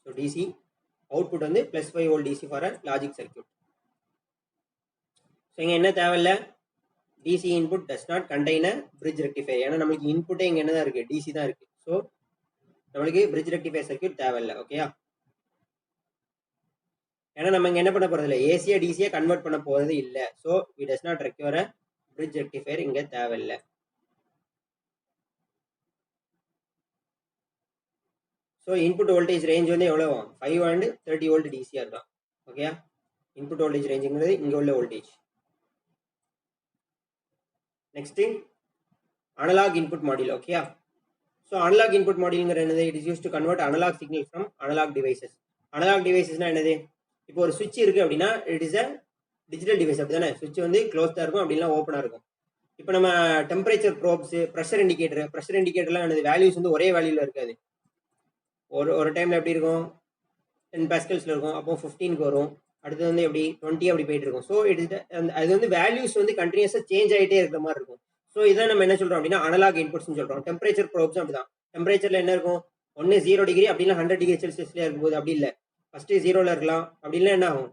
ஸோ டிசி அவுட்புட் வந்து +5 volt DC for a logic circuit. So இங்கே என்ன தேவையில்ல, DC input does not contain a bridge rectifier. ஏன்னா நம்மளுக்கு இன்புட்டே இங்கே என்ன தான் இருக்குது, டிசி தான் இருக்குது. ஸோ நம்மளுக்கு பிரிட்ஜ் ரெக்டிஃபையர் சர்க்கியூட் தேவையில்லை. ஓகேயா, ஏன்னா நம்ம இங்கே என்ன பண்ண போகிறது இல்லை, ஏசியா டிசியா கன்வெர்ட் பண்ண போகிறது இல்லை. So we does not require a bridge rectifier, இங்கே தேவையில்லை. ஸோ இன்புட் வோல்டேஜ் ரேஞ்ச் வந்து எவ்வளோ, 5 and 30 வோல்ட் டிசியாக இருக்கலாம். ஓகே, இன்புட் வோல்டேஜ் ரேஞ்சுங்கிறது இங்கே உள்ள voltage. Next analog input module. Okay, so analog input மாடியூல்ங்கிற என்னது, it is use to convert analog signal from analog devices. Analog டிவைசஸ்னா என்னது, இப்போ ஒரு சுவிட்ச் இருக்கு அப்படின்னா it is a digital device. அப்படி தானே, சுவிட்ச் வந்து க்ளோஸ்டாக இருக்கும், அப்படின்னா ஓப்பனாக இருக்கும். இப்போ நம்ம டெம்பரேச்சர் ப்ரோப்ஸ், ப்ரெஷர் இண்டிகேட்டர்லாம் என்னது, வேல்யூஸ் வந்து ஒரே வேல்யூவில் இருக்காது. ஒரு டைமில் எப்படி இருக்கும், 10 பாஸ்கல்ஸில் இருக்கும், அப்போ 15க்கு வரும். அடுத்து வந்து எப்படி 20 அப்படி போயிட்டு இருக்கும். ஸோ இட் இஸ் அது வந்து வேல்யூஸ் வந்து கண்டினியூஸாக சேஞ்ச் ஆகிட்டே இருக்கிற மாதிரி இருக்கும். ஸோ இதான் நம்ம என்ன சொல்கிறோம் அப்படின்னா அனலாக் இன்புட்ஸ்னு சொல்கிறோம். டெம்பரேச்சர் ப்ரோப்ஸும் அப்படிதான். டெம்பரேச்சரில் என்ன இருக்கும், ஒன்று 0 டிகிரி அப்படின்னா 100 டிகிரி செல்சியஸ்லேயே இருக்கும்போது அப்படி இல்லை, ஃபஸ்ட்டு 0ல் இருக்கலாம். அப்படின்னா என்ன ஆகும்,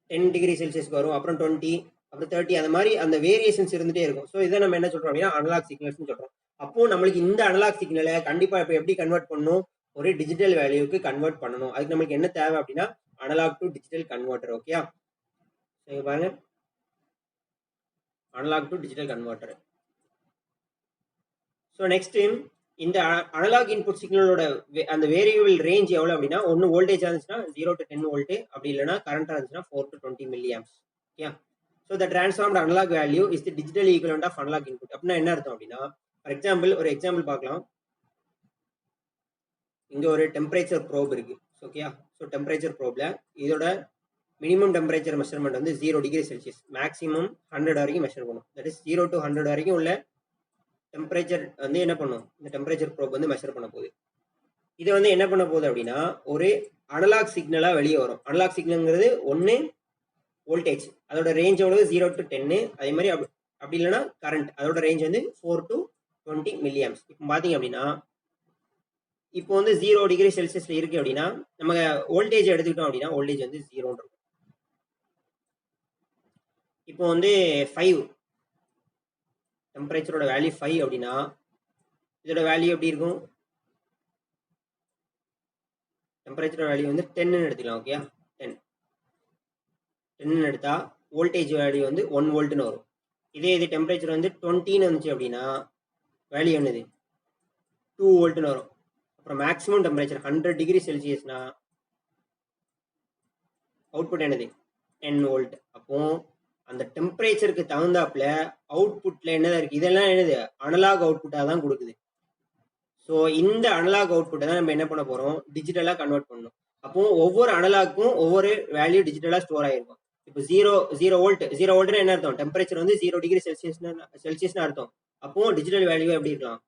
10 டிகிரி செல்சியஸ்க்கு வரும், அப்புறம் 20, அப்புறம் 30, அந்த மாதிரி அந்த வேரியேஷன்ஸ் இருந்துகிட்டே இருக்கும். ஸோ இதை நம்ம என்ன சொல்கிறோம் அப்படின்னா அனலாக் சிக்னல்ஸ்னு சொல்கிறோம். அப்போ நம்மளுக்கு இந்த அனலாக் சிக்னலை கண்டிப்பாக இப்போ எப்படி கன்வெர்ட் பண்ணணும், ஒரு டிஜிட்டல் வேல்யூக்கு கன்வெர்ட் பண்ணணும். அதுக்கு நம்மளுக்கு என்ன தேவை அப்படின்னா analog to digital converter. Okay, பாருங்க analog to digital converter. So next இந்த அனலாக் இன்புட் சிக்னலோட அந்த வேரியபிள் ரேஞ்ச் எவ்வளோ அப்படின்னா, ஒன்று வோல்டேஜ் இருந்துச்சுன்னா 0 to 10 வோல்ட், அப்படி இல்லைன்னா கரண்டாக இருந்துச்சுன்னா 4 to 20 milliamps. Okay, so the transformed analog value is the digital equivalent of analog input. அப்படின்னா என்ன அர்த்தம் அப்படின்னா, ஃபார் எக்ஸாம்பிள் ஒரு எக்ஸாம்பிள் பார்க்கலாம். இங்கே ஒரு டெம்பரேச்சர் ப்ரோப் இருக்கு. ஓகே, ஸோ டெம்பரேச்சர் ப்ரோப்ல இதோட மினிமம் டெம்பரேச்சர் மெஷர்மெண்ட் வந்து 0 டிகிரி செல்சியஸ், மேக்ஸிமம் 100 வரைக்கும் மெஷர் பண்ணும். தட் இஸ் 0 to 100 வரைக்கும் உள்ள டெம்பரேச்சர் வந்து என்ன பண்ணும், இந்த டெம்பரேச்சர் ப்ரோப் வந்து மெஷர் பண்ண போகுது. இது வந்து என்ன பண்ண போகுது அப்படின்னா ஒரு அனலாக் சிக்னலாக வெளியே வரும். அனலாக் சிக்னல்ங்கிறது ஒன்று வோல்டேஜ், அதோட ரேஞ்ச் எவ்வளவு 0 to 10. அதே மாதிரி அப்படி இல்லைன்னா கரண்ட், அதோட ரேஞ்ச் வந்து 4 to 20 milliamps. இப்போ பார்த்தீங்க அப்படின்னா இப்போ வந்து 0 டிகிரி செல்சியஸ்ல இருக்கு அப்படின்னா நம்ம வோல்டேஜ் எடுத்துக்கிட்டோம் அப்படின்னா வோல்டேஜ் வந்து 0 இருக்கும். இப்போ வந்து 5 டெம்பரேச்சரோட வேல்யூ 5 அப்படின்னா இதோட வேல்யூ எப்படி இருக்கும், டெம்பரேச்சரோட வேல்யூ வந்து 10ன்னு எடுத்துக்கலாம். ஓகே, 10 எடுத்தா வோல்டேஜ் வேல்யூ வந்து 1 வோல்ட்னு வரும். இதே இது டெம்பரேச்சர் வந்து 20ன்னு வந்துச்சு அப்படின்னா வேல்யூ என்னது 2 வோல்ட்னு வரும். அப்புறம் மேக்ஸிமம் டெம்பரேச்சர் 100 டிகிரி செல்சியஸ்னா அவுட்புட் என்னது 10 வோல்ட். அப்போ அந்த டெம்பரேச்சருக்கு தகுந்தாப்புல அவுட்புட்ல என்னதான் இருக்கு, இதெல்லாம் என்னது அனலாக் அவுட்புட்டாக தான் கொடுக்குது. ஸோ இந்த அனலாக் அவுட்புட்டை தான் நம்ம என்ன பண்ண போறோம், டிஜிட்டலாக கன்வெர்ட் பண்ணணும். அப்போ ஒவ்வொரு அனலாக்கும் ஒவ்வொரு வேல்யூ டிஜிட்டலாக ஸ்டோர் ஆயிருக்கும். இப்போ 0 வோல்ட்னா என்ன அர்த்தம், டெம்பரேச்சர் வந்து 0 டிகிரி செல்சியஸ்னு அர்த்தம். அப்போ டிஜிட்டல் வேல்யூ எப்படி இருக்கலாம்,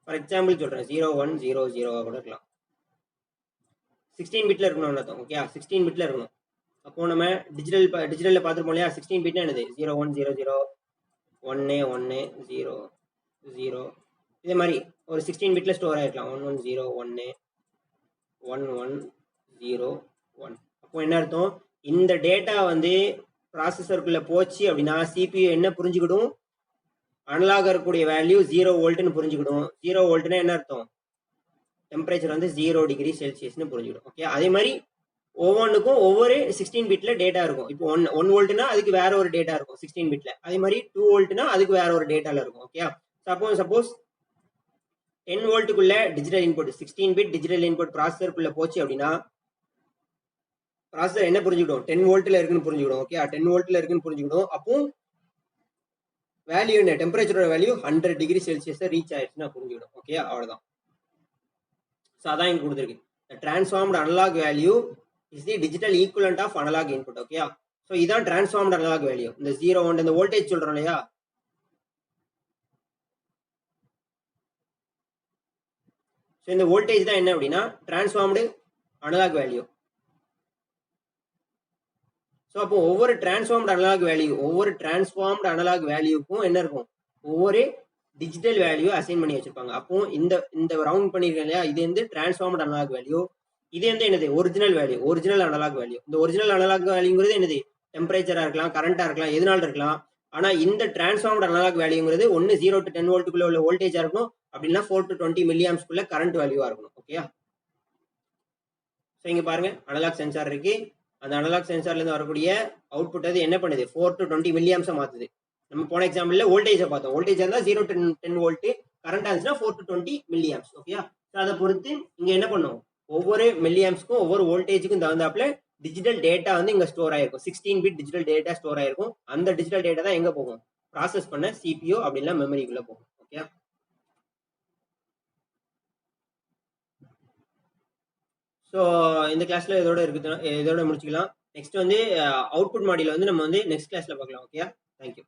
ஃபார் எக்ஸாம்பிள் சொல்றேன் 0100 கூட இருக்கலாம். 16 பிட்ல இருக்கணும் அர்த்தம். ஓகே, 16 பிட்ல இருக்கணும். அப்போ நம்ம டிஜிட்டல்ல பார்த்துருப்போம் இல்லையா, 16 பிட்னா என்னது 0100 1 1 0 0 இதே மாதிரி ஒரு 16 பிட்ல ஸ்டோர் ஆயிருக்கலாம். 110 1 11 0 1. அப்போ என்ன அர்த்தம், இந்த டேட்டா வந்து ப்ராசஸருக்குள்ள போச்சு அப்படின்னா சிபியூ என்ன புரிஞ்சுக்கிடும், அனலாக இருக்கக்கூடிய வேல்யூ 0 வோல்ட்னு புரிஞ்சுக்கிடும். 0 வோல்ட்னா என்ன அர்த்தம், டெம்பரேச்சர் வந்து 0 டிகிரி செல்சியஸ்னு புரிஞ்சுக்கிடும். ஓகே, அதே மாதிரி ஒவ்வொன்றுக்கும் ஒவ்வொரு 16 பிட்ல டேட்டா இருக்கும். இப்போ 1 வோல்ட்னா அதுக்கு வேற ஒரு டேட்டா இருக்கும் 16 பிட்ல. அதே மாதிரி 2 வோல்ட்னா அதுக்கு வேற ஒரு டேட்டால இருக்கும். ஓகே, சப்போஸ் 10 வோல்ட்டுக்குள்ள digital input 16 bit digital input ப்ராசஸருக்குள்ள போச்சு அப்படின்னா ப்ராசஸர் என்ன புரிஞ்சுக்கிடும், 10 வோல்ட்ல இருக்குன்னு புரிஞ்சுக்கிடும். ஓகே, 10 வோல்ட்ல இருக்குன்னு புரிஞ்சுக்கிடும். அப்போ வேல்யூ என்ன, டெம்பரேச்சரோட வேல்யூ 100 டிகிரி செல்சியஸ் ரீச் ஆயிடுச்சுன்னா புரிஞ்சுக்கிடும். ஓகே, அவ்வளவுதான். ஸோ அதான் இங்க கொடுத்துருக்கு, transformed analog value is the digital equivalent of analog input. Okay, so இதான் டிரான்ஸ்ஃபார்ம்டு அனலாக் வேல்யூ. இந்த 0 1 இந்த வோல்டேஜ் சொல்றோம் இல்லையா, ஸோ இந்த வோல்டேஜ் தான் என்ன அப்படின்னா டிரான்ஸ்ஃபார்ம்டு அனலாக் வேல்யூ. ஸோ அப்போ ஒவ்வொரு டிரான்ஸ்ஃபார்ம்டு அனலாக் வேல்யூக்கும் என்ன இருக்கும், ஒவ்வொரு டிஜிட்டல் வேல்யூ அசைன் பண்ணி வச்சிருப்பாங்க. அப்போ இந்த ரவுண்ட் பண்ணிருக்கேன் இல்லையா, இது வந்து டிரான்ஸ்ஃபார்ம்டு அனலாக் வேல்யூ. இது வந்து என்னது, original value, original analog value. இந்த ஒரிஜினல் அனலாக் வேல்யூங்கிறது என்னது, டெம்பரேச்சரா இருக்கலாம், கரண்டா இருக்கலாம், எதனால இருக்கலாம். ஆனா இந்த டிரான்ஸ்ஃபார்ம்டு அனலாக் வேல்யூங்கிறது ஒன்னு 0 to 10 வோல்ட்டுக்குள்ள உள்ள வோல்டேஜா இருக்கணும், அப்படின்னா 4 to 20 மில்லி ஆம்ஸ்க்குள்ள கரண்ட் வேல்யூவா இருக்கணும். ஓகே, ஸோ இங்க பாருங்க அனலாக் சென்சார் இருக்கு. அந்த அனலாக் சென்சார்ல இருந்து வரக்கூடிய அவுட்புட் அது என்ன பண்ணுது, 4 to 20 மில்லி ஆம்ஸா மாத்துது. நம்ம போன எக்ஸாம்பிள்ல வோல்டேஜை பார்த்தோம், வோல்டேஜ் இருந்தா 0 to 10 வோல்ட், கரண்ட் ஆச்சுன்னா 4 to 20 மில்லி ஆம்ஸ். ஓகே, அதை பொறுத்து இங்க என்ன பண்ணும், ஒவ்வொரு மில்லி ஆம்ஸ்க்கும் ஒவ்வொரு வோல்டேஜுக்கும் தகுந்தாப்புல டிஜிட்டல் டேட்டா வந்து இங்க ஸ்டோர் ஆயிருக்கும். 16 பிட் டிஜிட்டல் டேட்டா ஸ்டோர் ஆயிருக்கும். அந்த டிஜிட்டல் டேட்டா தான் எங்க போகும், ப்ராசஸ் பண்ண சிபியூ அப்படின்னா மெமரிக்குள்ள போகும். ஓகே, ஸோ இந்த கிளாஸ்ல இதோட முடிச்சுக்கலாம். நெக்ஸ்ட் வந்து அவுட்புட் மாடியில் வந்து நம்ம வந்து நெக்ஸ்ட் கிளாஸ்ல பார்க்கலாம். Okay, thank you.